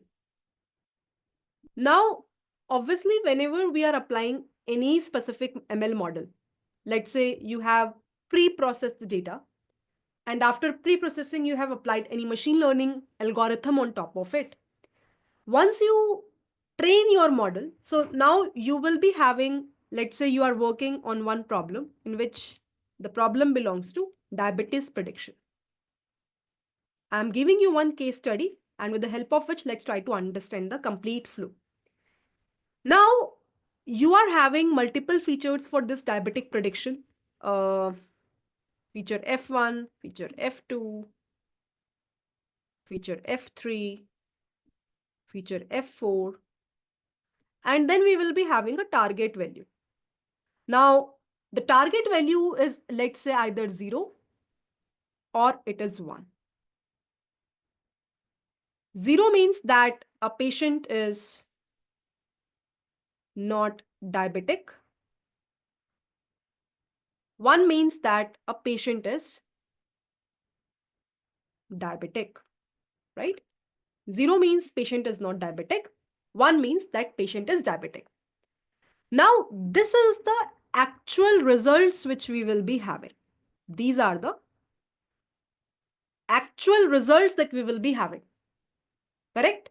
Speaker 1: Now, obviously, whenever we are applying any specific ML model, let's say you have pre-processed data, and after pre-processing, you have applied any machine learning algorithm on top of it. Once you train your model, so now you will be having, let's say you are working on one problem in which the problem belongs to diabetes prediction. I'm giving you one case study and with the help of which, let's try to understand the complete flow. Now, you are having multiple features for this diabetic prediction. Feature F1, feature F2, feature F3, feature F4, and then we will be having a target value. Now, the target value is, let's say, either 0 or it is 1. 0 means that a patient is not diabetic. 1 means that a patient is diabetic, right? 0 means patient is not diabetic. 1 means that patient is diabetic. Now, this is the actual results which we will be having. These are the actual results that we will be having. Correct?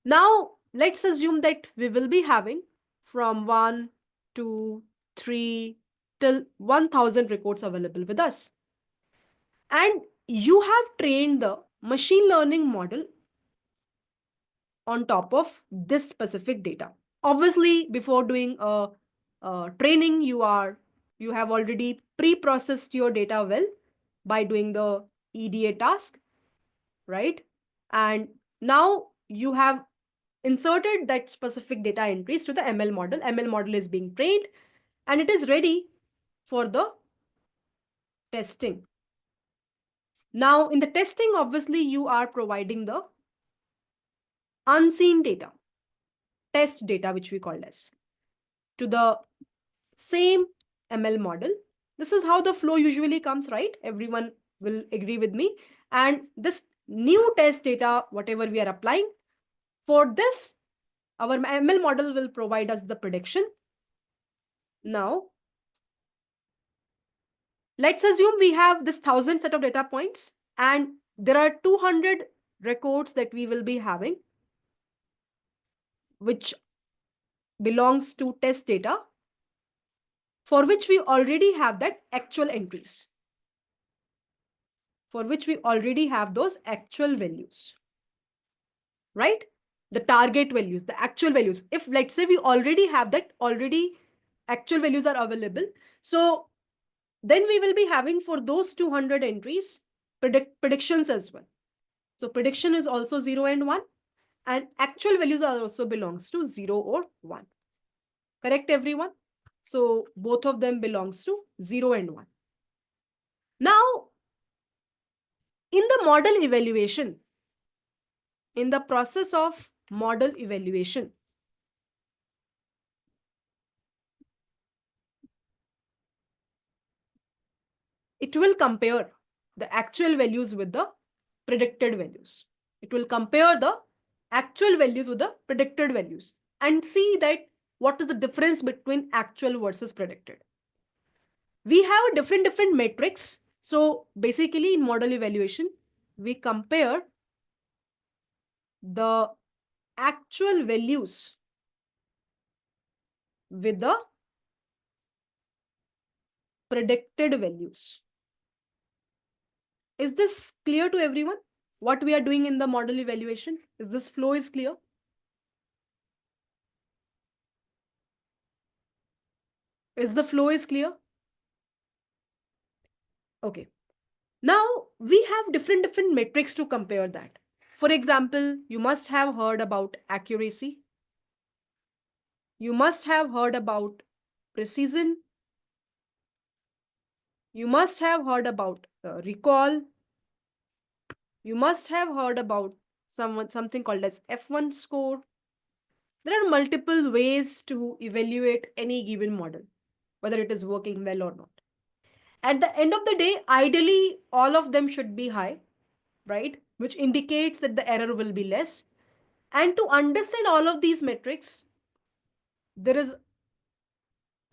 Speaker 1: Now, let's assume that we will be having from 1, 2, 3 till 1000 records available with us. And you have trained the machine learning model on top of this specific data. Obviously, before doing a training, you have already pre-processed your data well by doing the EDA task, right? And now you have inserted that specific data entries to the ML model. ML model is being trained and it is ready for the testing. Now, in the testing, obviously, you are providing the unseen data, test data, which we call as, to the same ML model. This is how the flow usually comes, right? Everyone will agree with me. And this new test data, whatever we are applying, for this, our ML model will provide us the prediction. Now, let's assume we have this 1000 set of data points and there are 200 records that we will be having, which belongs to test data, for which we already have that actual entries, for which we already have those actual values, right? The target values, the actual values. If let's say we already have that, already actual values are available. So then we will be having for those 200 entries predictions as well. So prediction is also 0 and 1, and actual values are also belongs to 0 or 1. Correct, everyone? So both of them belongs to 0 and 1. Now, in the model evaluation, in the process of model evaluation, it will compare the actual values with the predicted values. It will compare the actual values with the predicted values and see that what is the difference between actual versus predicted. We have different metrics. So basically in model evaluation, we compare the actual values with the predicted values. Is this clear to everyone? What we are doing in the model evaluation? Is this flow is clear? Is the flow is clear? Okay. Now we have different metrics to compare that. For example, you must have heard about accuracy. You must have heard about precision. You must have heard about recall. You must have heard about something called as F1 score. There are multiple ways to evaluate any given model, whether it is working well or not. At the end of the day, ideally, all of them should be high, right? Which indicates that the error will be less. And to understand all of these metrics, there is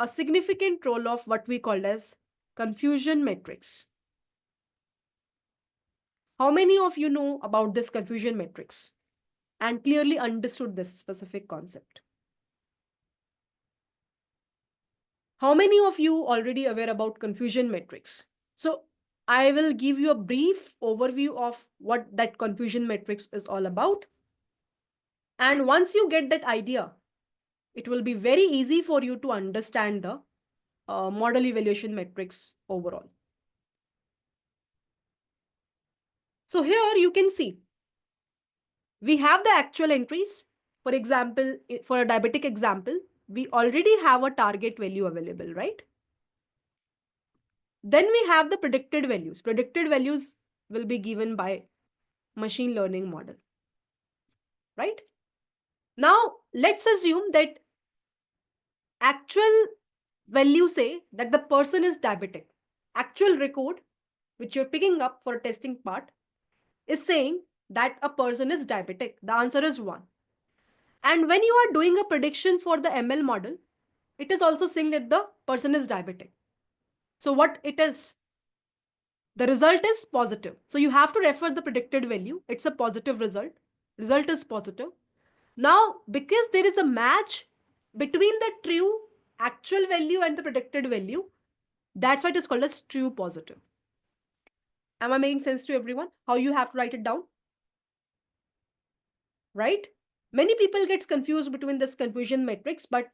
Speaker 1: a significant role of what we call as confusion matrix. How many of you know about this confusion matrix and clearly understood this specific concept? How many of you already aware about confusion matrix? So I will give you a brief overview of what that confusion matrix is all about. And once you get that idea, it will be very easy for you to understand the model evaluation matrix overall. So here you can see we have the actual entries. For example, for a diabetic example, we already have a target value available, right? Then we have the predicted values. Predicted values will be given by machine learning model, right? Now, let's assume that actual value say that the person is diabetic. Actual record, which you're picking up for a testing part, is saying that a person is diabetic. The answer is 1. And when you are doing a prediction for the ML model, it is also saying that the person is diabetic. So what it is? The result is positive. So you have to refer the predicted value. It's a positive result. Result is positive. Now, because there is a match between the true actual value and the predicted value, that's why it is called as true positive. Am I making sense to everyone? How you have to write it down? Right? Many people gets confused between this confusion matrix, but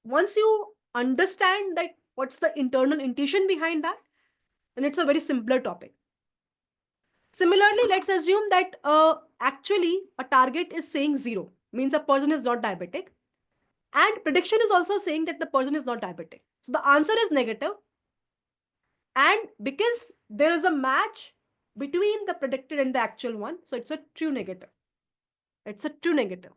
Speaker 1: once you understand that what's the internal intuition behind that, then it's a very simpler topic. Similarly, let's assume that actually a target is saying 0, means a person is not diabetic, and prediction is also saying that the person is not diabetic. So the answer is negative, and because there is a match between the predicted and the actual one, so it's a true negative. It's a true negative.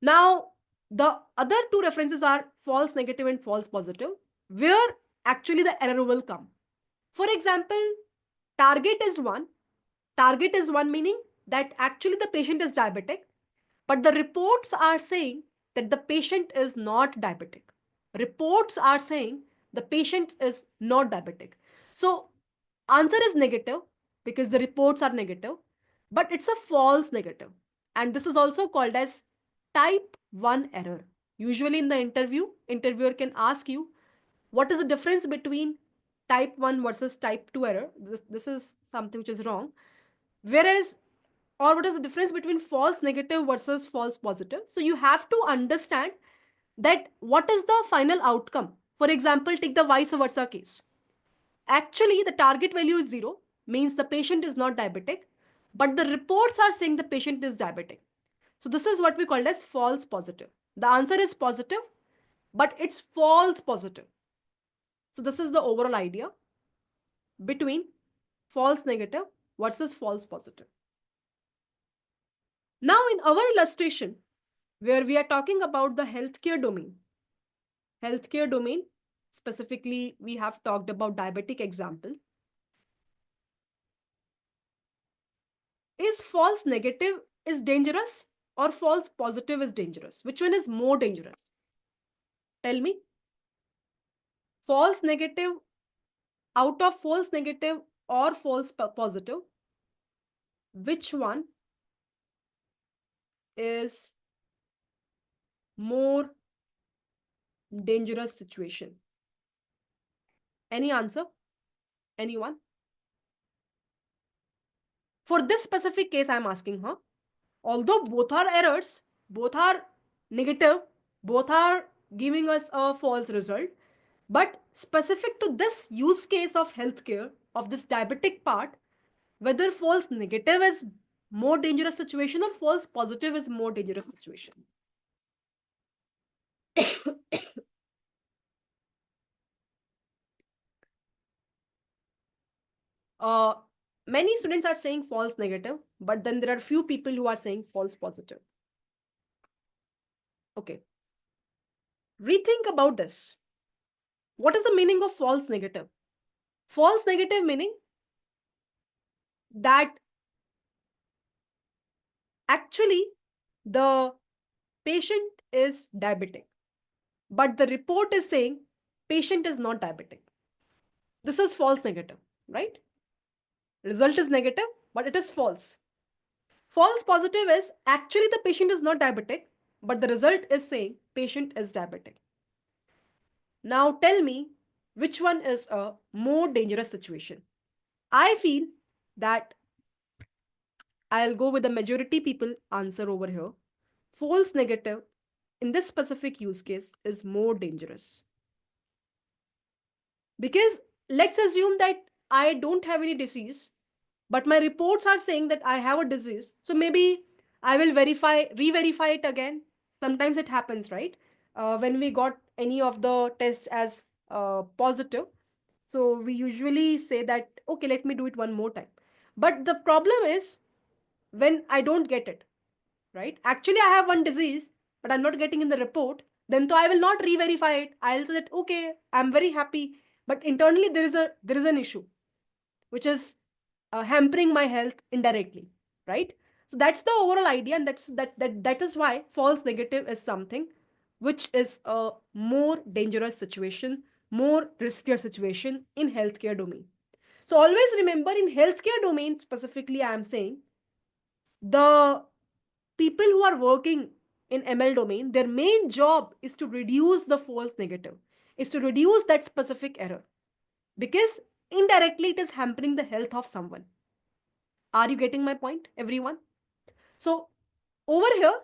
Speaker 1: Now, the other two references are false negative and false positive, where actually the error will come. For example, target is 1. Target is 1 meaning that actually the patient is diabetic, but the reports are saying that the patient is not diabetic. Reports are saying the patient is not diabetic. So answer is negative because the reports are negative, but it's a false negative. And this is also called as type 1 error. Usually in the interview, interviewer can ask you, what is the difference between type 1 versus type 2 error? This is something which is wrong. Whereas, or what is the difference between false negative versus false positive? So you have to understand that what is the final outcome. For example, take the vice versa case. Actually, the target value is 0, means the patient is not diabetic, but the reports are saying the patient is diabetic. So this is what we call as false positive. The answer is positive, but it's false positive. So this is the overall idea between false negative versus false positive. Now in our illustration, where we are talking about the healthcare domain, specifically we have talked about diabetic example. Is false negative is dangerous or false positive is dangerous? Which one is more dangerous? Tell me. False negative, out of false negative or false positive, which one is more dangerous situation? Any answer? Anyone? For this specific case, I'm asking her. Although both are errors, both are negative, both are giving us a false result, but specific to this use case of healthcare, of this diabetic part, whether false negative is more dangerous situation or false positive is more dangerous situation. uh, Many students are saying false negative, but then there are few people who are saying false positive. Okay. Rethink about this. What is the meaning of false negative? False negative meaning that actually the patient is diabetic, but the report is saying patient is not diabetic. This is false negative, right? Result is negative, but it is false. False positive is actually the patient is not diabetic, but the result is saying patient is diabetic. Now tell me, which one is a more dangerous situation? I feel that I'll go with the majority people answer over here. False negative in this specific use case is more dangerous. Because let's assume that I don't have any disease, but my reports are saying that I have a disease. So maybe I will re-verify it again. Sometimes it happens, right? When we got any of the tests as positive, so we usually say that, okay, let me do it one more time. But the problem is when I don't get it, right? Actually, I have one disease, but I'm not getting in the report. Then so I will not re-verify it. I'll say that, okay, I'm very happy, but internally there is an issue which is hampering my health indirectly, right? So that's the overall idea, and that is why false negative is something which is a more dangerous situation, more riskier situation in healthcare domain. So always remember, in healthcare domain specifically, I am saying the people who are working in ML domain, their main job is to reduce the false negative, is to reduce that specific error, because indirectly it is hampering the health of someone. Are you getting my point, everyone? So over here,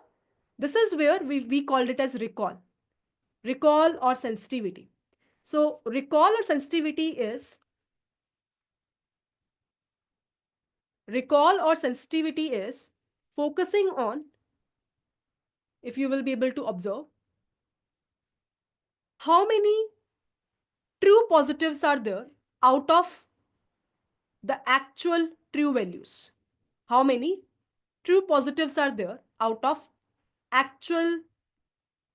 Speaker 1: this is where we called it as recall or sensitivity. So recall or sensitivity is focusing on, if you will be able to observe, how many true positives are there out of the actual true values. How many true positives are there out of actual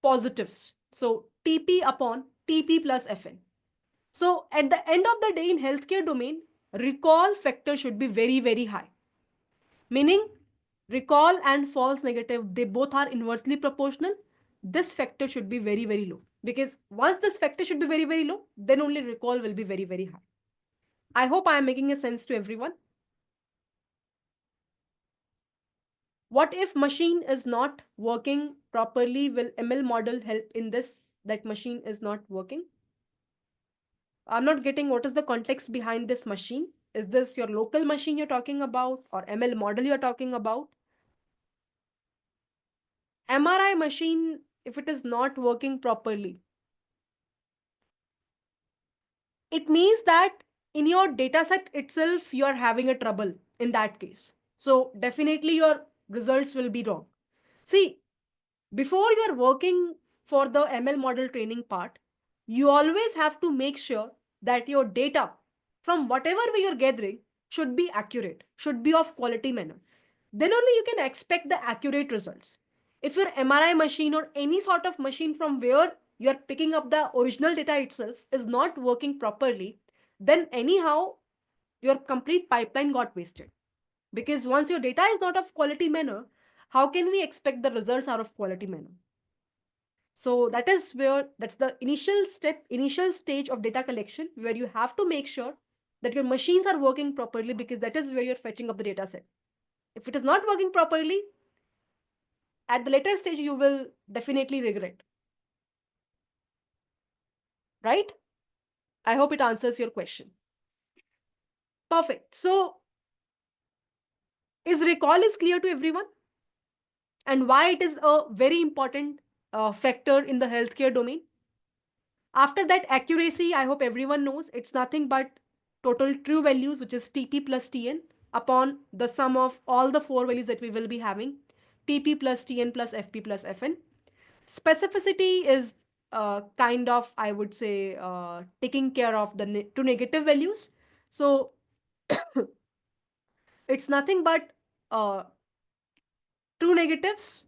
Speaker 1: positives? So TP upon TP plus FN. So at the end of the day, in healthcare domain, recall factor should be very, very high. Meaning, recall and false negative, they both are inversely proportional. This factor should be very, very low. Because once this factor should be very, very low, then only recall will be very, very high. I hope I am making a sense to everyone. What if machine is not working properly? Will ML model help in this, that machine is not working? I'm not getting what is the context behind this machine. Is this your local machine you're talking about, or ML model you're talking about? MRI machine, if it is not working properly, it means that in your dataset itself, you are having a trouble in that case. So definitely your results will be wrong. See, before you're working for the ML model training part, you always have to make sure that your data from whatever way you're gathering should be accurate, should be of quality manner. Then only you can expect the accurate results. If your MRI machine or any sort of machine from where you are picking up the original data itself is not working properly, then anyhow your complete pipeline got wasted. Because once your data is not of quality manner, how can we expect the results are of quality manner? So that is where, that's the initial step, initial stage of data collection, where you have to make sure that your machines are working properly, because that is where you're fetching up the data set. If it is not working properly, at the later stage, you will definitely regret. Right? I hope it answers your question. Perfect. So is recall is clear to everyone? And why it is a very important factor in the healthcare domain? After that, accuracy, I hope everyone knows it's nothing but total true values, which is TP plus TN, upon the sum of all the four values that we will be having, TP plus TN plus FP plus FN. Specificity is kind of, I would say, taking care of the two negative values. So it's nothing but uh, true negatives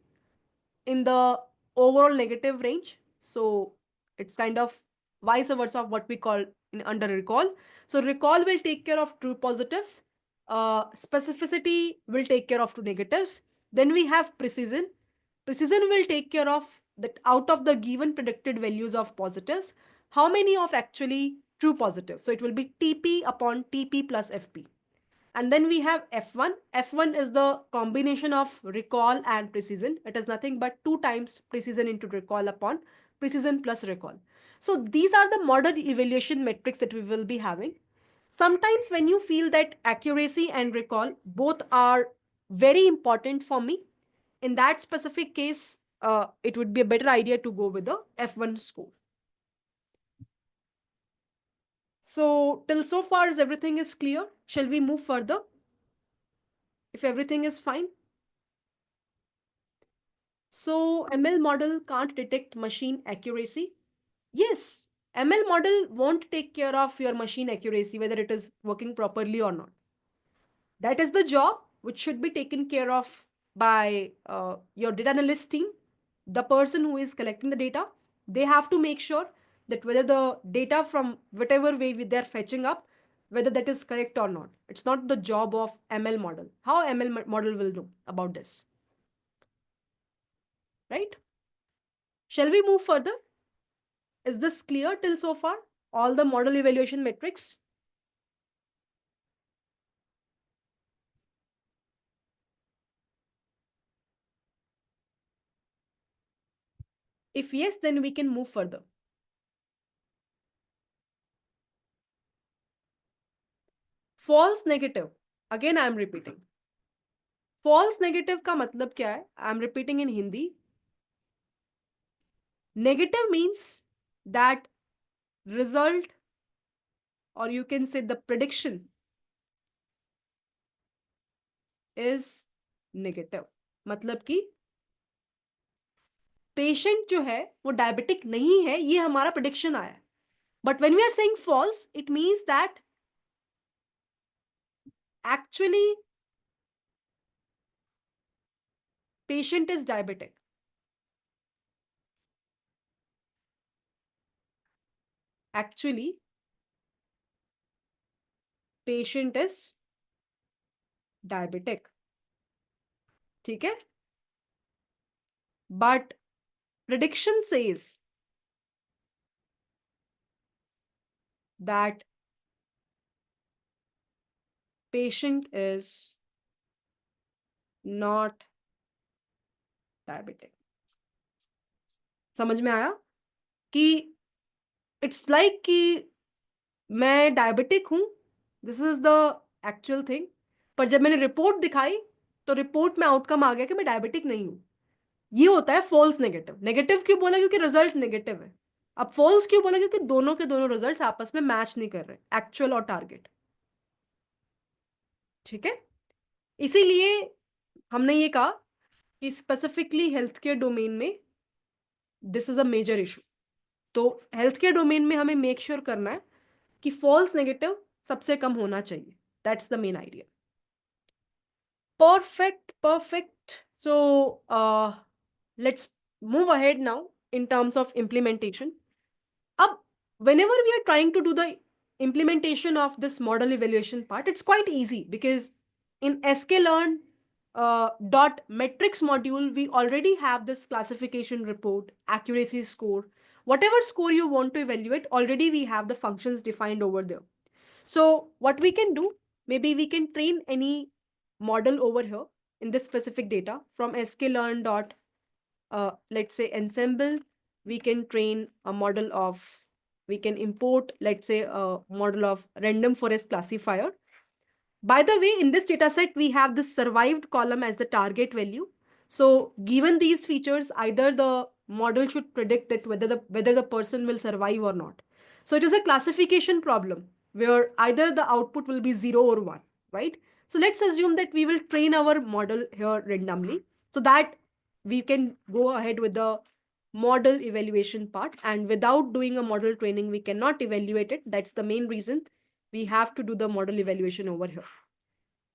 Speaker 1: in the overall negative range. So it's kind of vice versa of what we call in under recall. So recall will take care of true positives. Specificity will take care of true negatives. Then we have precision. Precision will take care of that out of the given predicted values of positives, how many of actually true positives. So it will be TP upon TP plus FP. And then we have F1. F1 is the combination of recall and precision. It is nothing but 2 times precision into recall upon precision plus recall. So these are the model evaluation metrics that we will be having. Sometimes when you feel that accuracy and recall both are very important for me, in that specific case, it would be a better idea to go with the F1 score. So till so far as everything is clear, shall we move further? If everything is fine. So ML model can't detect machine accuracy. Yes, ML model won't take care of your machine accuracy, whether it is working properly or not. That is the job which should be taken care of by your data analyst team, the person who is collecting the data. They have to make sure that whether the data from whatever way they're fetching up, whether that is correct or not. It's not the job of ML model. How ML model will know about this, right? Shall we move further? Is this clear till so far? All the model evaluation metrics? If yes, then we can move further. False negative. Again, I am repeating. False negative का मतलब क्या है? I am repeating in Hindi. Negative means that result, or you can say the prediction is negative. मतलब कि patient जो है वो diabetic नहीं है, ये हमारा प्रिडिक्शन आया है. But when we are saying false, it means that actually patient is diabetic. Actually patient is diabetic. ठीक है? But prediction says that patient is not diabetic. समझ में आया कि इट्स लाइक कि मैं डायबिटिक हूं, this is the actual thing, पर जब मैंने रिपोर्ट दिखाई तो रिपोर्ट में आउटकम आ गया कि मैं डायबिटिक नहीं हूं. ये होता है फॉल्स नेगेटिव. नेगेटिव क्यों बोला? क्योंकि रिजल्ट नेगेटिव है. अब फॉल्स क्यों बोला? क्योंकि दोनों के दोनों रिजल्ट्स आपस में मैच नहीं कर रहे, एक्चुअल और टारगेट. ठीक है, इसीलिए हमने ये कहा कि स्पेसिफिकली हेल्थ केयर डोमेन में this is a major issue. तो हेल्थ केयर डोमेन में हमें मेक श्योर करना है कि फॉल्स नेगेटिव सबसे कम होना चाहिए. That's the main idea. Perfect. So let's move ahead now in terms of implementation. Up, whenever we are trying to do the implementation of this model evaluation part, it's quite easy because in sklearn dot metrics module, we already have this classification report, accuracy score, whatever score you want to evaluate, already we have the functions defined over there. So what we can do, maybe we can train any model over here in this specific data from sklearn dot let's say ensemble. We can train a model of, we can import, let's say, a model of random forest classifier. By the way, in this data set, we have this survived column as the target value. So given these features, either the model should predict that whether the person will survive or not. So it is a classification problem where either the output will be 0 or 1, right? So let's assume that we will train our model here randomly so that we can go ahead with the model evaluation part. And without doing a model training, we cannot evaluate it. That's the main reason we have to do the model evaluation over here.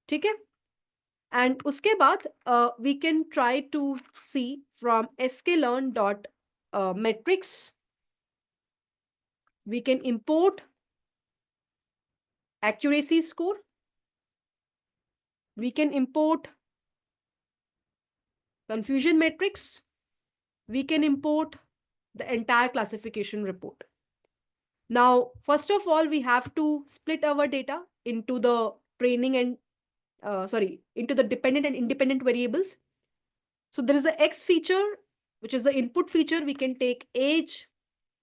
Speaker 1: ठीक है? And उसके बाद we can try to see from sklearn dot metrics, we can import accuracy score, we can import confusion matrix, we can import the entire classification report. Now, first of all, we have to split our data into the training and into the dependent and independent variables. So there is a X feature, which is the input feature. We can take age,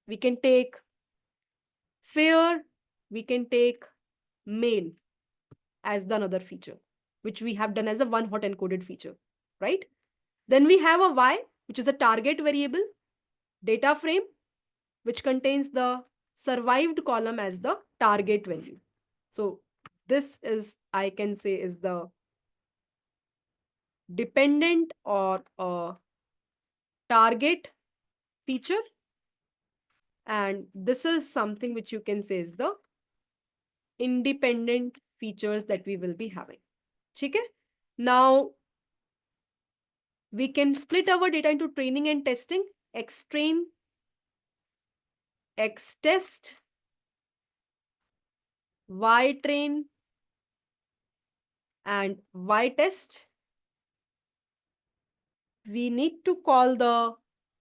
Speaker 1: We can take fair, we can take male as the another feature, which we have done as a one hot encoded feature, right? Then we have a y, which is a target variable, data frame, which contains the survived column as the target value. So this is, I can say, is the dependent or target feature. And this is something which you can say is the independent features that we will be having. Okay? Now, we can split our data into training and testing. X train, X test, Y train, and Y test. We need to call the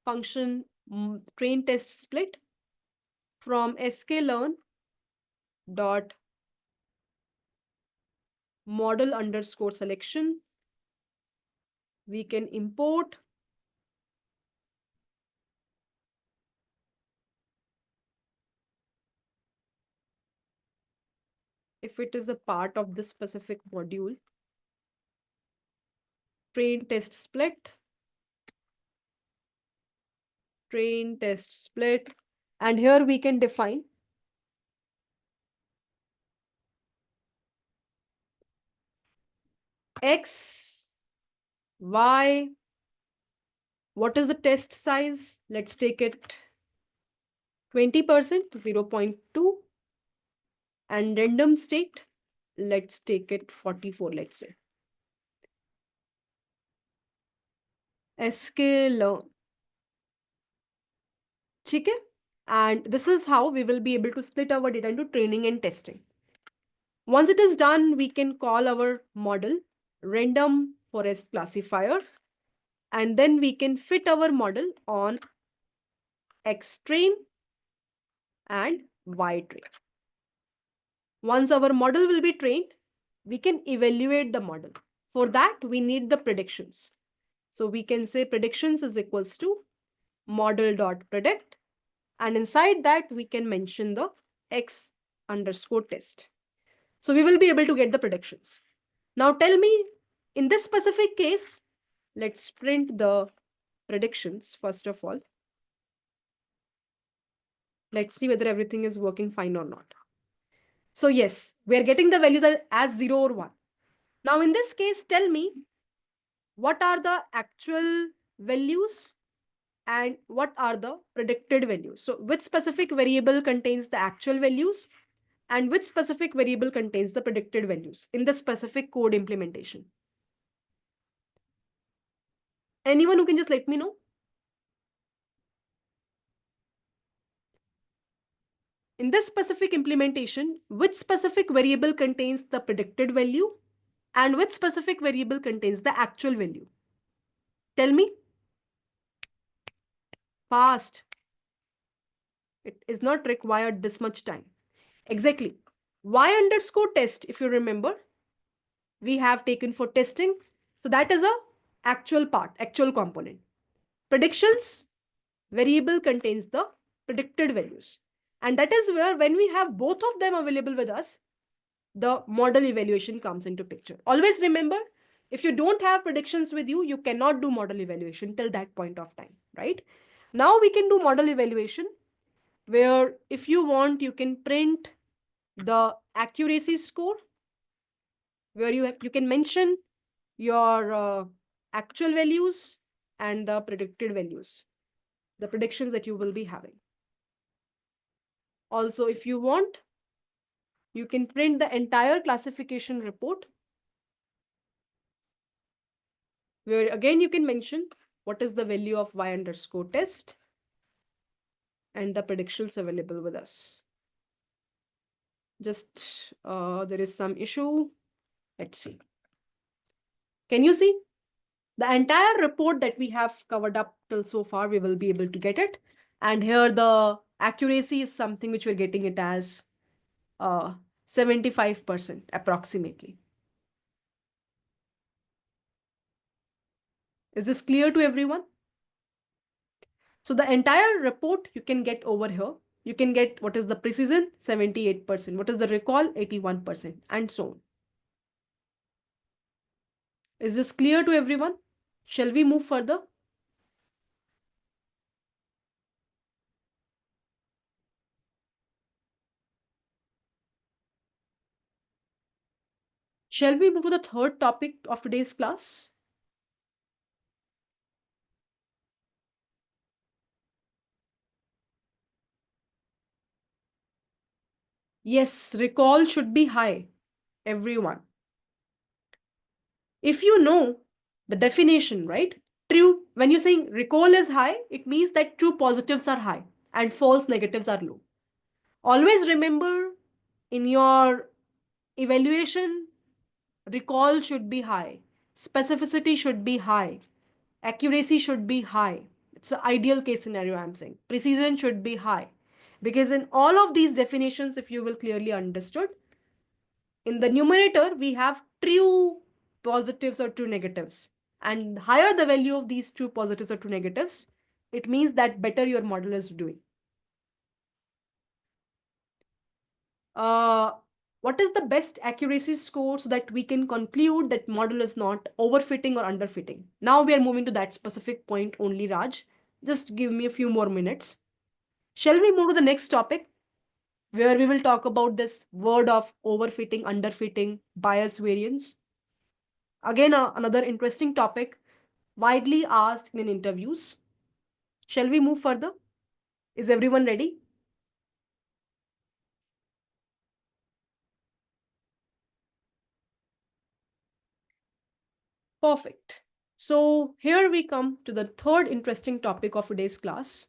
Speaker 1: function train test split from sklearn dot model underscore selection. We can import if it is a part of this specific module, train test split, and here we can define X, Y. What is the test size? Let's take it 20%, 0.2. And random state, let's take it 44, let's say. sklearn. Okay? And this is how we will be able to split our data into training and testing. Once it is done, we can call our model random forest classifier, and then we can fit our model on X train and Y train. Once our model will be trained, we can evaluate the model. For that, we need the predictions. So we can say predictions is equals to model.predict, and inside that we can mention the X underscore test. So we will be able to get the predictions. Now tell me, in this specific case, let's print the predictions first of all. Let's see whether everything is working fine or not. So yes, we are getting the values as 0 or 1. Now in this case, tell me what are the actual values and what are the predicted values. So which specific variable contains the actual values and which specific variable contains the predicted values in the specific code implementation. Anyone who can just let me know? In this specific implementation, which specific variable contains the predicted value and which specific variable contains the actual value? Tell me. Fast. It is not required this much time. Exactly. Y underscore test, if you remember, we have taken for testing. So that is a actual part, actual component. Predictions, variable contains the predicted values. And that is where when we have both of them available with us, the model evaluation comes into picture. Always remember, if you don't have predictions with you, you cannot do model evaluation till that point of time, right? Now we can do model evaluation where if you want, you can print the accuracy score where you can mention your actual values and the predicted values, the predictions that you will be having. Also, if you want, you can print the entire classification report where again you can mention what is the value of y underscore test and the predictions available with us. Just there is some issue. Let's see. Can you see? The entire report that we have covered up till so far, we will be able to get it. And here the accuracy is something which we're getting it as 75% approximately. Is this clear to everyone? So the entire report you can get over here. You can get what is the precision, 78%, what is the recall, 81%, and so on. Is this clear to everyone? Shall we move further? Shall we move to the third topic of today's class? Yes, recall should be high, everyone. If you know the definition, right? True, when you're saying recall is high, it means that true positives are high and false negatives are low. Always remember in your evaluation, recall should be high, specificity should be high, accuracy should be high. It's the ideal case scenario, I'm saying. Precision should be high. Because in all of these definitions, if you will clearly understood, in the numerator, we have true positives or true negatives. And higher the value of these true positives or true negatives, it means that better your model is doing. Uh, what is the best accuracy score so that we can conclude that model is not overfitting or underfitting? Now we are moving to that specific point only, Raj. Just give me a few more minutes. Shall we move to the next topic where we will talk about this word of overfitting, underfitting, bias variance? Again, another interesting topic widely asked in interviews. Shall we move further? Is everyone ready? Perfect. So here we come to the third interesting topic of today's class.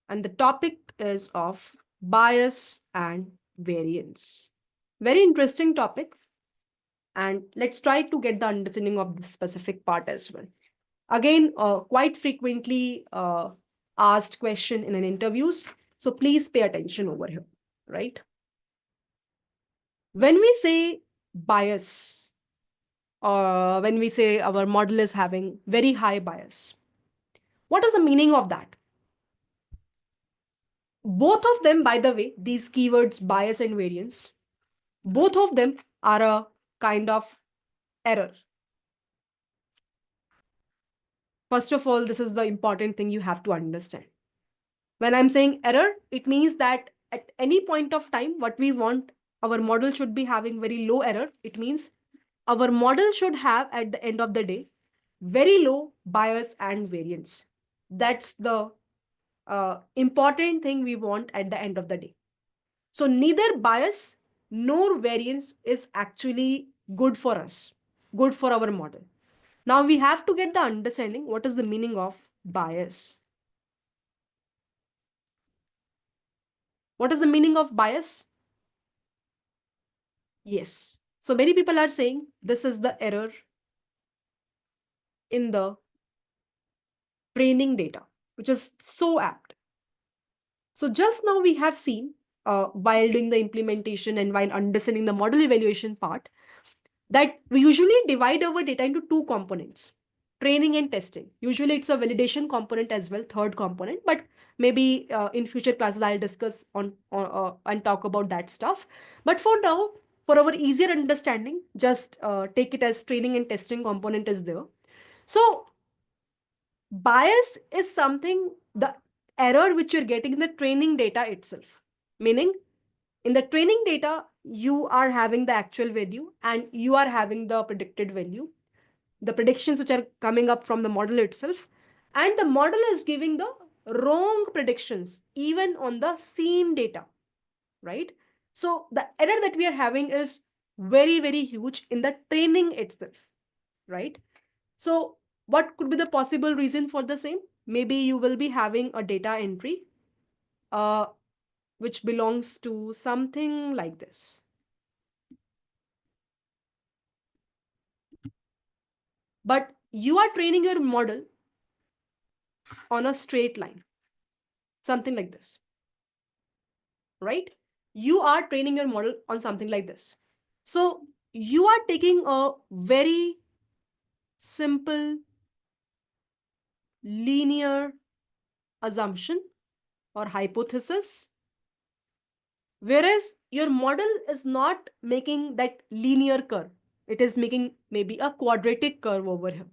Speaker 1: And the topic is of bias and variance. Very interesting topic. And let's try to get the understanding of this specific part as well. Again, quite frequently asked question in an interviews. So please pay attention over here, right? When we say bias, or when we say our model is having very high bias, what is the meaning of that? Both of them, by the way, these keywords bias and variance, both of them are a kind of error. First of all, this is the important thing you have to understand. When I'm saying error, it means that at any point of time, what we want, our model should be having very low error. It means our model should have, at the end of the day, very low bias and variance. That's the important thing we want at the end of the day. So neither bias nor variance is actually good for us, good for our model. Now we have to get the understanding what is the meaning of bias. What is the meaning of bias? Yes. So many people are saying this is the error in the training data, which is so apt. So just now we have seen while doing the implementation and while understanding the model evaluation part that we usually divide our data into two components, training and testing. Usually it's a validation component as well, third component, but maybe in future classes I'll discuss on and talk about that stuff. But for now, for our easier understanding, just take it as training and testing component is there. So bias is something, the error which you're getting in the training data itself. Meaning, in the training data, you are having the actual value and you are having the predicted value, the predictions which are coming up from the model itself. And the model is giving the wrong predictions even on the seen data, right? So the error that we are having is very, very huge in the training itself, right? So what could be the possible reason for the same? Maybe you will be having a data entry uh, which belongs to something like this. But you are training your model on a straight line, something like this, right? You are training your model on something like this. So you are taking a very simple linear assumption or hypothesis, whereas your model is not making that linear curve. It is making maybe a quadratic curve over here,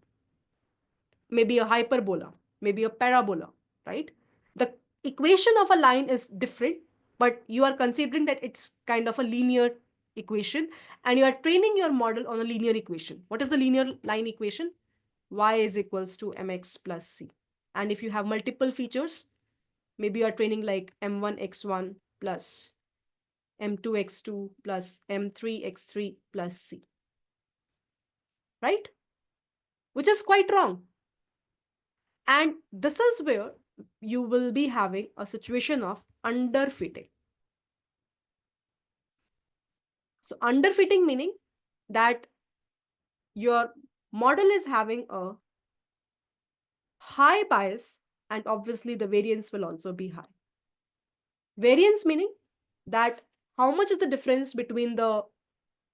Speaker 1: maybe a hyperbola, maybe a parabola, right? The equation of a line is different, but you are considering that it's kind of a linear equation, and you are training your model on a linear equation. What is the linear line equation? Y is equals to mx plus c. And if you have multiple features, maybe you are training like m1x1 plus m2x2 plus m3x3 plus c, right? Which is quite wrong. And this is where you will be having a situation of underfitting. So underfitting meaning that your model is having a high bias, and obviously the variance will also be high. Variance meaning that how much is the difference between the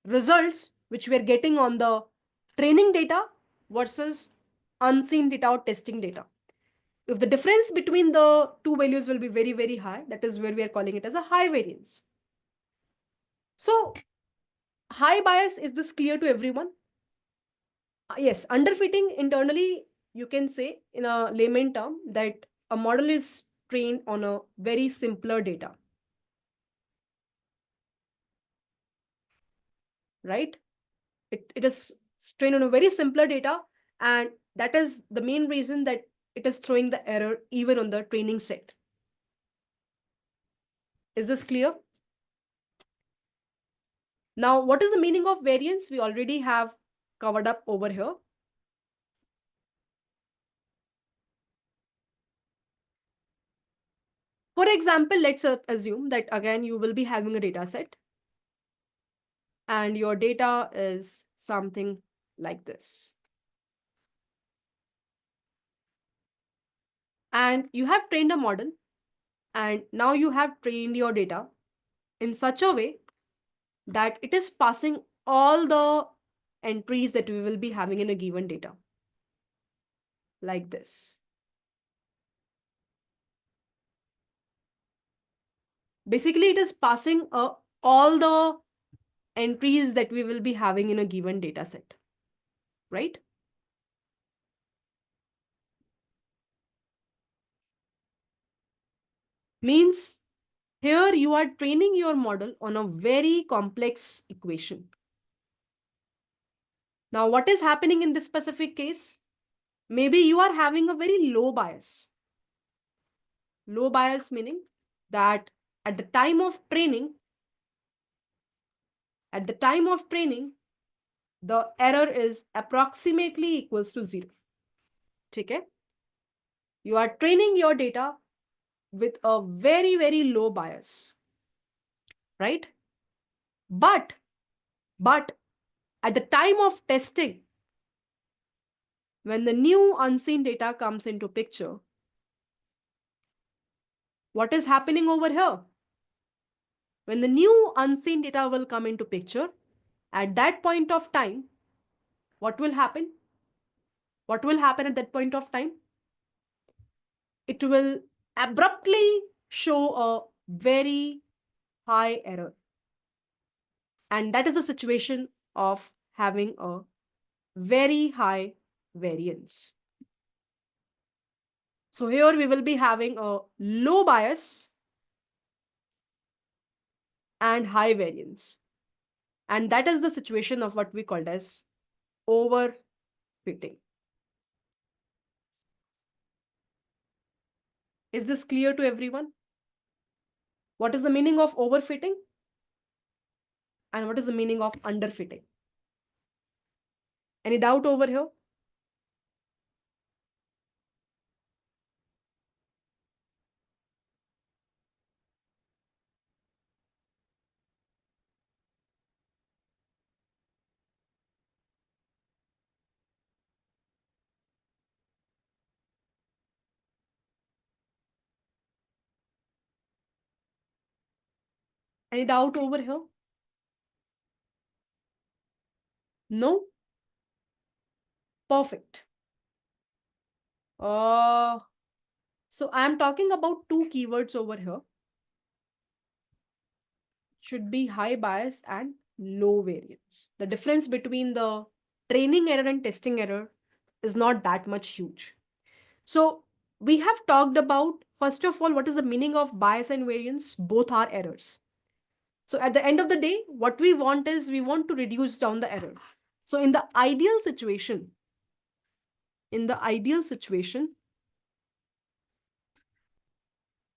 Speaker 1: results which we are getting on the training data versus unseen data or testing data. If the difference between the two values will be very, very high, that is where we are calling it as a high variance. So high bias, is this clear to everyone? Yes, underfitting internally, you can say in a layman term that a model is trained on a very simpler data, right? It is trained on a very simpler data, and that is the main reason that it is throwing the error even on the training set. Is this clear? Now, what is the meaning of variance? We already have covered up over here. For example, let's assume that again you will be having a data set and your data is something like this. And you have trained a model, and now you have trained your data in such a way that it is passing all the entries that we will be having in a given data, like this. Basically, it is passing all the entries that we will be having in a given data set, right? Means here you are training your model on a very complex equation. Now, what is happening in this specific case? Maybe you are having a very low bias. Low bias meaning that at the time of training, the error is approximately equals to 0. Okay? You are training your data with a very, very low bias, right? But at the time of testing, when the new unseen data comes into picture, what is happening over here? When the new unseen data will come into picture, at that point of time, what will happen? What will happen at that point of time? It will abruptly show a very high error. And that is a situation of having a very high variance. So here we will be having a low bias and high variance. And that is the situation of what we called as overfitting. Is this clear to everyone? What is the meaning of overfitting? And what is the meaning of underfitting? Any doubt over here? Any doubt over here? No? Perfect. Uh, so I'm talking about two keywords over here. Should be high bias and low variance. The difference between the training error and testing error is not that much huge. So we have talked about, first of all, what is the meaning of bias and variance? Both are errors. So at the end of the day, what we want is we want to reduce down the error. So in the ideal situation,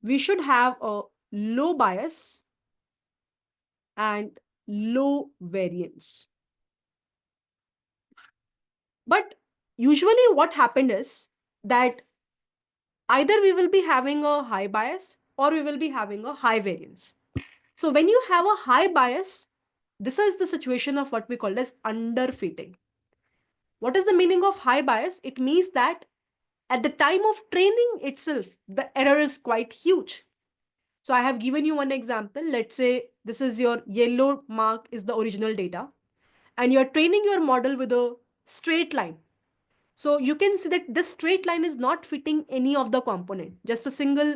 Speaker 1: we should have a low bias and low variance. But usually what happened is that either we will be having a high bias or we will be having a high variance. So when you have a high bias, this is the situation of what we call as underfitting. What is the meaning of high bias? It means that at the time of training itself, the error is quite huge. So I have given you one example. Let's say this is your yellow mark is the original data and you're training your model with a straight line. So you can see that this straight line is not fitting any of the component. Just a single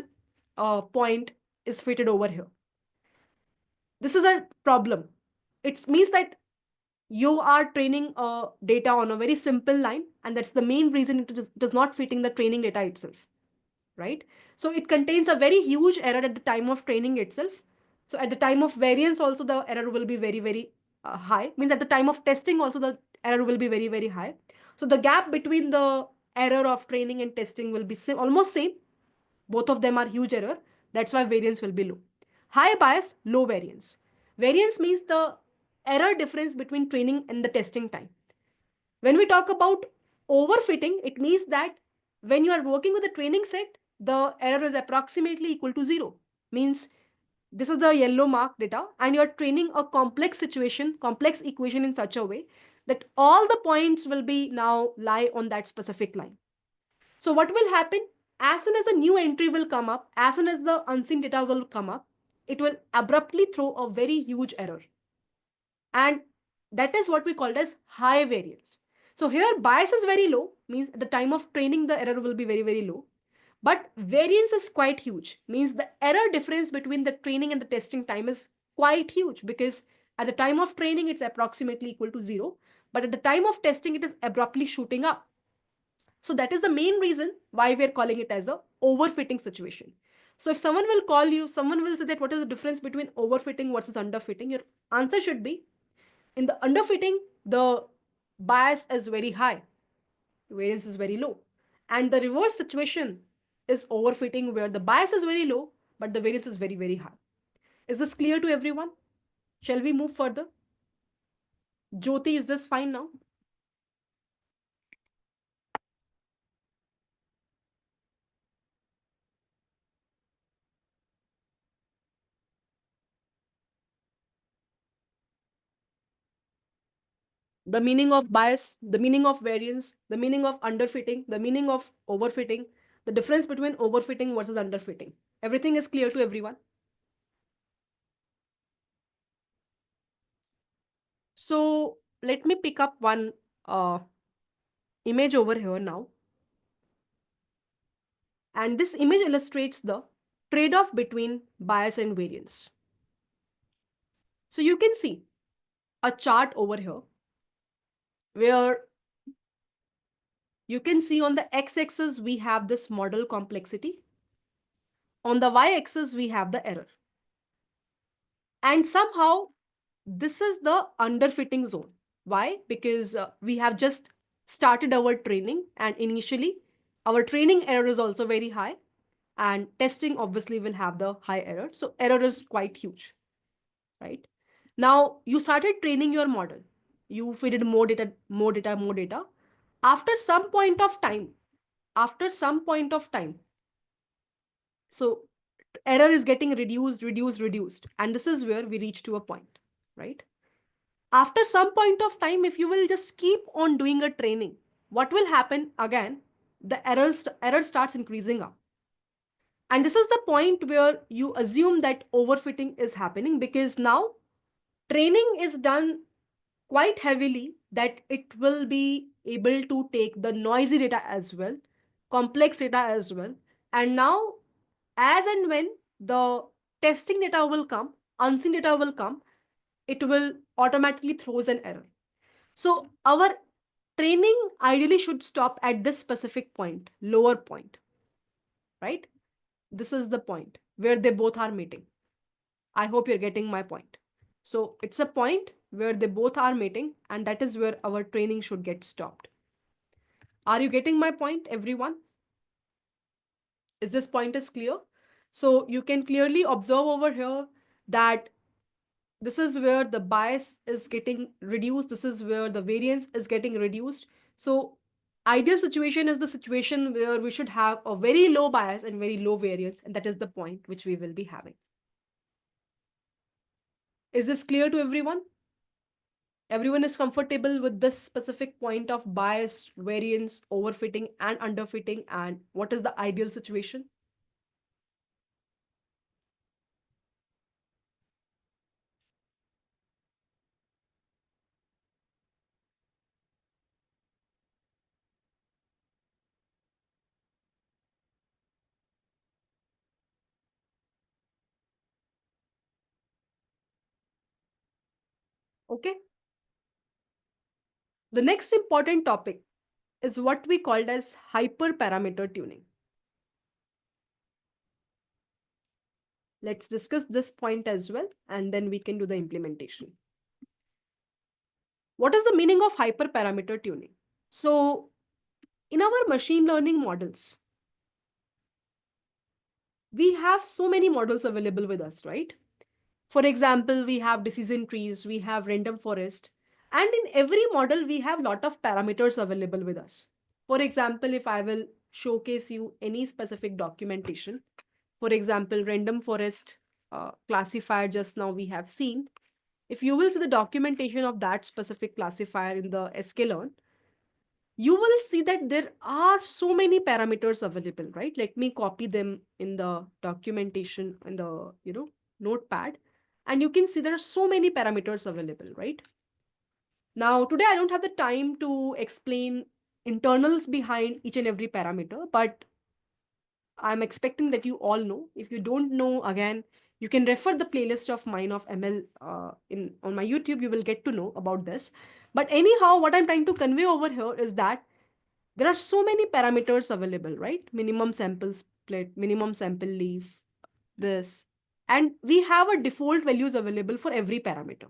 Speaker 1: point is fitted over here. This is a problem. It means that you are training data on a very simple line, and that's the main reason it does not fit in the training data itself, right? So it contains a very huge error at the time of training itself. So at the time of variance also the error will be very, very high. Means at the time of testing also the error will be very, very high. So the gap between the error of training and testing will be almost same. Both of them are huge error. That's why variance will be low. High bias, low variance. Variance means the error difference between training and the testing time. When we talk about overfitting, it means that when you are working with a training set, the error is approximately equal to zero. Means this is the yellow mark data and you are training a complex situation, complex equation in such a way that all the points will be now lie on that specific line. So what will happen? As soon as a new entry will come up, as soon as the unseen data will come up, it will abruptly throw a very huge error. And that is what we call as high variance. So here bias is very low, means at the time of training the error will be very, very low. But variance is quite huge, means the error difference between the training and the testing time is quite huge, because at the time of training it's approximately equal to zero, but at the time of testing it is abruptly shooting up. So that is the main reason why we are calling it as a overfitting situation. So if someone will call you, someone will say that what is the difference between overfitting versus underfitting, your answer should be, in the underfitting, the bias is very high, variance is very low. And the reverse situation is overfitting, where the bias is very low, but the variance is very, very high. Is this clear to everyone? Shall we move further? Jyoti, is this fine now? The meaning of bias, the meaning of variance, the meaning of underfitting, the meaning of overfitting, the difference between overfitting versus underfitting. Everything is clear to everyone. So let me pick up one image over here now. And this image illustrates the trade-off between bias and variance. So you can see a chart over here where you can see on the x-axis we have this model complexity. On the y-axis we have the error. And somehow this is the underfitting zone. Why? Because we have just started our training, and initially our training error is also very high, and testing obviously will have the high error. So error is quite huge, right? Now you started training your model. You fed more data, more data, more data. After some point of time, after some point of time, so error is getting reduced, reduced, reduced. And this is where we reach to a point, right? After some point of time, if you will just keep on doing a training, what will happen again? The error starts increasing up. And this is the point where you assume that overfitting is happening, because now training is done quite heavily that it will be able to take the noisy data as well. complex data as well. And now, as and when the testing data will come, unseen data will come, it will automatically throws an error. So our training ideally should stop at this specific point, lower point, right? This is the point where they both are meeting. I hope you're getting my point. So it's a point where they both are meeting, and that is where our training should get stopped. Are you getting my point, everyone? Is this point is clear? So you can clearly observe over here that this is where the bias is getting reduced. This is where the variance is getting reduced. So ideal situation is the situation where we should have a very low bias and very low variance, and that is the point which we will be having. Is this clear to everyone? Everyone is comfortable with this specific point of bias, variance, overfitting and underfitting, and what is the ideal situation? Okay. The next important topic is what we called as hyperparameter tuning. Let's discuss this point as well, and then we can do the implementation. What is the meaning of hyperparameter tuning? So, in our machine learning models, we have so many models available with us, right? For example, we have decision trees, we have random forest, and in every model, we have lot of parameters available with us. For example, if I will showcase you any specific documentation, for example, random forest classifier just now we have seen. If you will see the documentation of that specific classifier in the sklearn, you will see that there are so many parameters available, right? Let me copy them in the documentation in the notepad, and you can see there are so many parameters available, right? Now today I don't have the time to explain internals behind each and every parameter, but I'm expecting that you all know. If you don't know, again, you can refer the playlist of mine of ML in on my YouTube. You will get to know about this. But anyhow, what I'm trying to convey over here is that there are so many parameters available, right? Minimum sample split, minimum sample leaf, this, and we have a default values available for every parameter.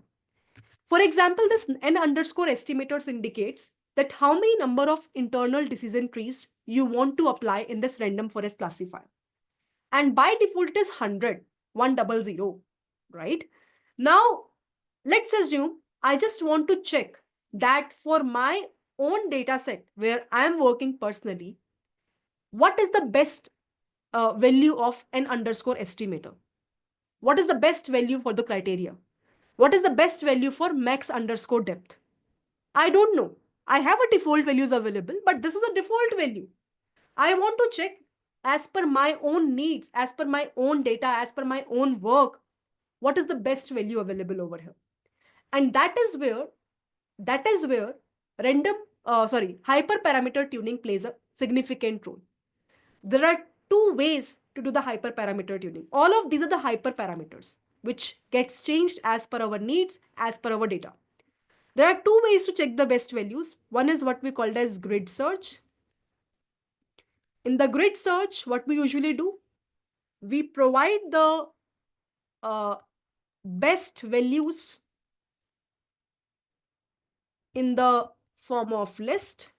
Speaker 1: For example, this n underscore estimators indicates that how many number of internal decision trees you want to apply in this random forest classifier. And by default, it is 100, 100, right? Now, let's assume I just want to check that for my own data set where I'm working personally, what is the best value of n underscore estimator? What is the best value for the criteria? What is the best value for max underscore depth? I don't know. I have a default values available, but this is a default value. I want to check as per my own needs, as per my own data, as per my own work, what is the best value available over here. And that is where random, hyperparameter tuning plays a significant role. There are two ways to do the hyperparameter tuning. All of these are the hyperparameters, which gets changed as per our needs, as per our data. There are two ways to check the best values. One is what we called as grid search. In the grid search, what we usually do, we provide the uh, best values in the form of list,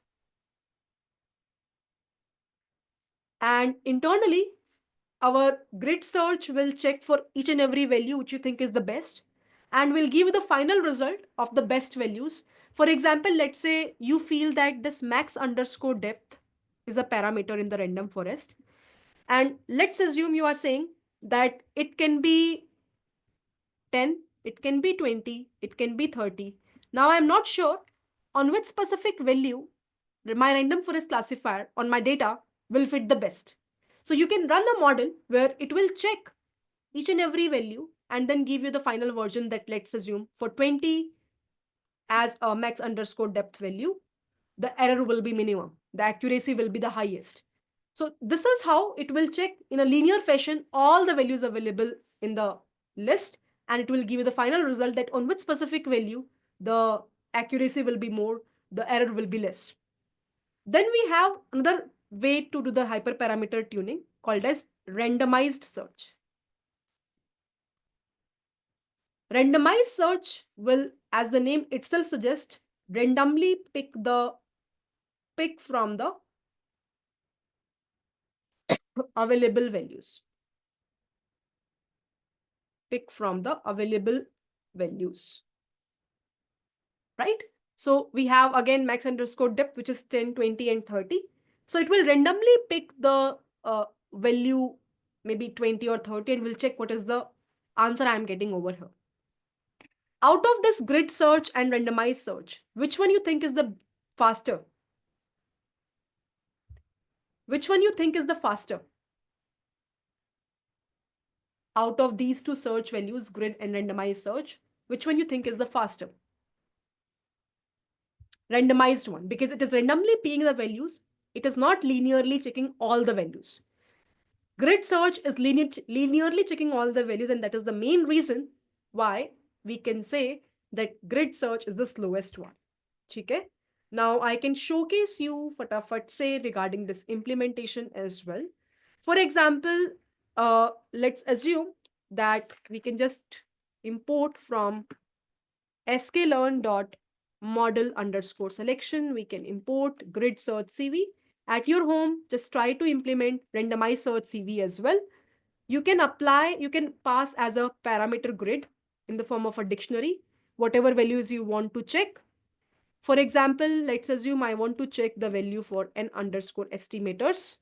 Speaker 1: and internally our grid search will check for each and every value which you think is the best, and will give you the final result of the best values. For example, let's say you feel that this max underscore depth is a parameter in the random forest, and let's assume you are saying that it can be 10, it can be 20, it can be 30. Now I'm not sure on which specific value my random forest classifier on my data will fit the best. So you can run a model where it will check each and every value and then give you the final version that, let's assume, for 20 as a max underscore depth value, the error will be minimum. The accuracy will be the highest. So this is how it will check in a linear fashion all the values available in the list, and it will give you the final result that on which specific value the accuracy will be more, the error will be less. Then we have another way to do the hyperparameter tuning called as randomized search. Randomized search will, as the name itself suggests, randomly pick from the available values. Pick from the available values, right? So we have again max underscore depth, which is 10, 20, and 30. So it will randomly pick the value, maybe 20 or 30, and we'll check what is the answer I'm getting over here. Out of this grid search and randomized search, which one you think is the faster? Which one you think is the faster? Out of these two search values, grid and randomized search, which one you think is the faster? Randomized one, because it is randomly picking the values. It is not linearly checking all the values. Grid search is linearly checking all the values, and that is the main reason why we can say that grid search is the slowest one. Okay? Now I can showcase you fatafat say regarding this implementation as well. For example, let's assume that we can just import from sklearn.model underscore selection. We can import grid search CV. At your home, just try to implement randomized search CV as well. You can pass as a parameter grid in the form of a dictionary, whatever values you want to check. For example, let's assume I want to check the value for n underscore estimators.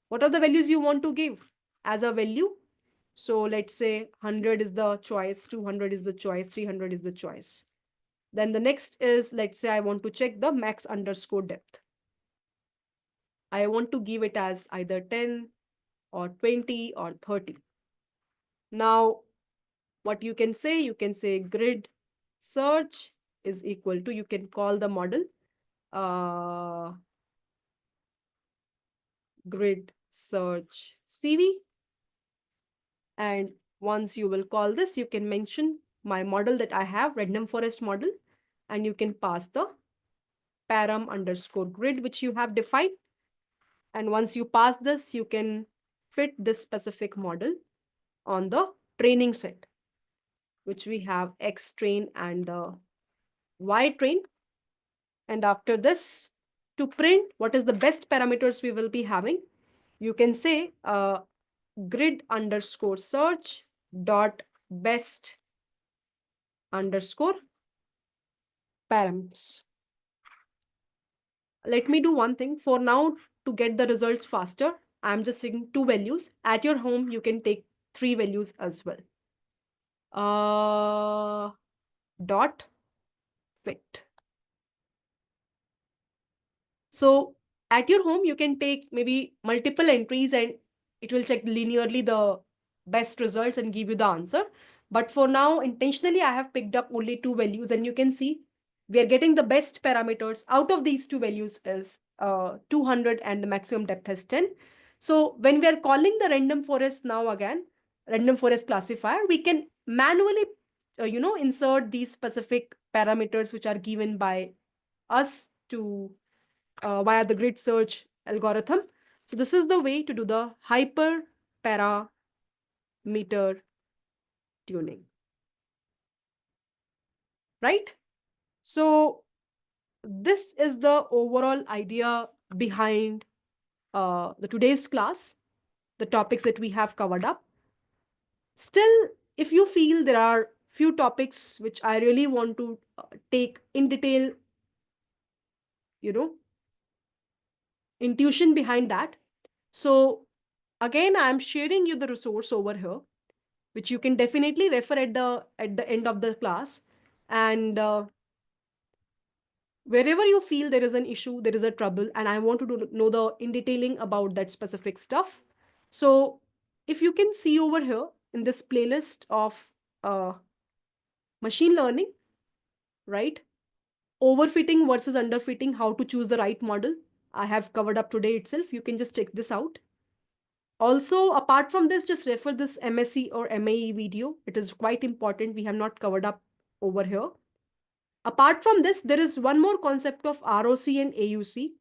Speaker 1: What are the values you want to give as a value? So let's say 100 is the choice, 200 is the choice, 300 is the choice. Then the next is, let's say I want to check the max underscore depth. I want to give it as either 10 or 20 or 30. Now, what you can say grid search is equal to, you can call the model grid search CV. And once you will call this, you can mention my model that I have, random forest model, and you can pass the param underscore grid, which you have defined. And once you pass this, you can fit this specific model on the training set, which we have X train and the Y train. And after this, to print what is the best parameters we will be having, you can say grid underscore search dot best underscore params. Let me do one thing for now to get the results faster. I'm just taking two values. At your home, you can take three values as well. Dot fit. So at your home, you can take maybe multiple entries and it will check linearly the best results and give you the answer. But for now, intentionally, I have picked up only two values, and you can see we are getting the best parameters out of these two values is 200 and the maximum depth is 10. So when we are calling the random forest now again, random forest classifier, we can manually, insert these specific parameters which are given by us to via the grid search algorithm. So this is the way to do the hyper parameter tuning, right? So this is the overall idea behind the today's class, the topics that we have covered up. Still, if you feel there are few topics which I really want to take in detail, you know, intuition behind that. So again, I'm sharing you the resource over here, which you can definitely refer at the end of the class. And wherever you feel there is an issue, there is a trouble, and I want to know the in detailing about that specific stuff. So if you can see over here in this playlist of machine learning, right? Overfitting versus underfitting, how to choose the right model. I have covered up today itself. You can just check this out. Also, apart from this, just refer this MSc or MAE video. It is quite important. We have not covered up over here. Apart from this, there is one more concept of ROC and AUC,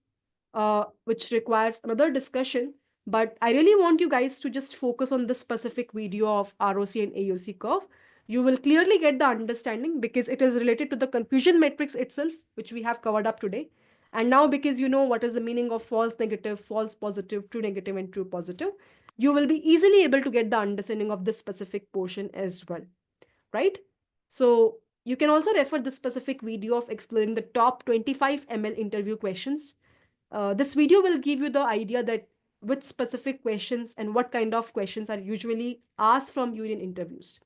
Speaker 1: which requires another discussion. But I really want you guys to just focus on this specific video of ROC and AUC curve. You will clearly get the understanding because it is related to the confusion matrix itself, which we have covered up today. And now, because you know what is the meaning of false negative, false positive, true negative, and true positive, you will be easily able to get the understanding of this specific portion as well, right? So you can also refer this specific video of exploring the top 25 ML interview questions. This video will give you the idea that which specific questions and what kind of questions are usually asked from you in interviews.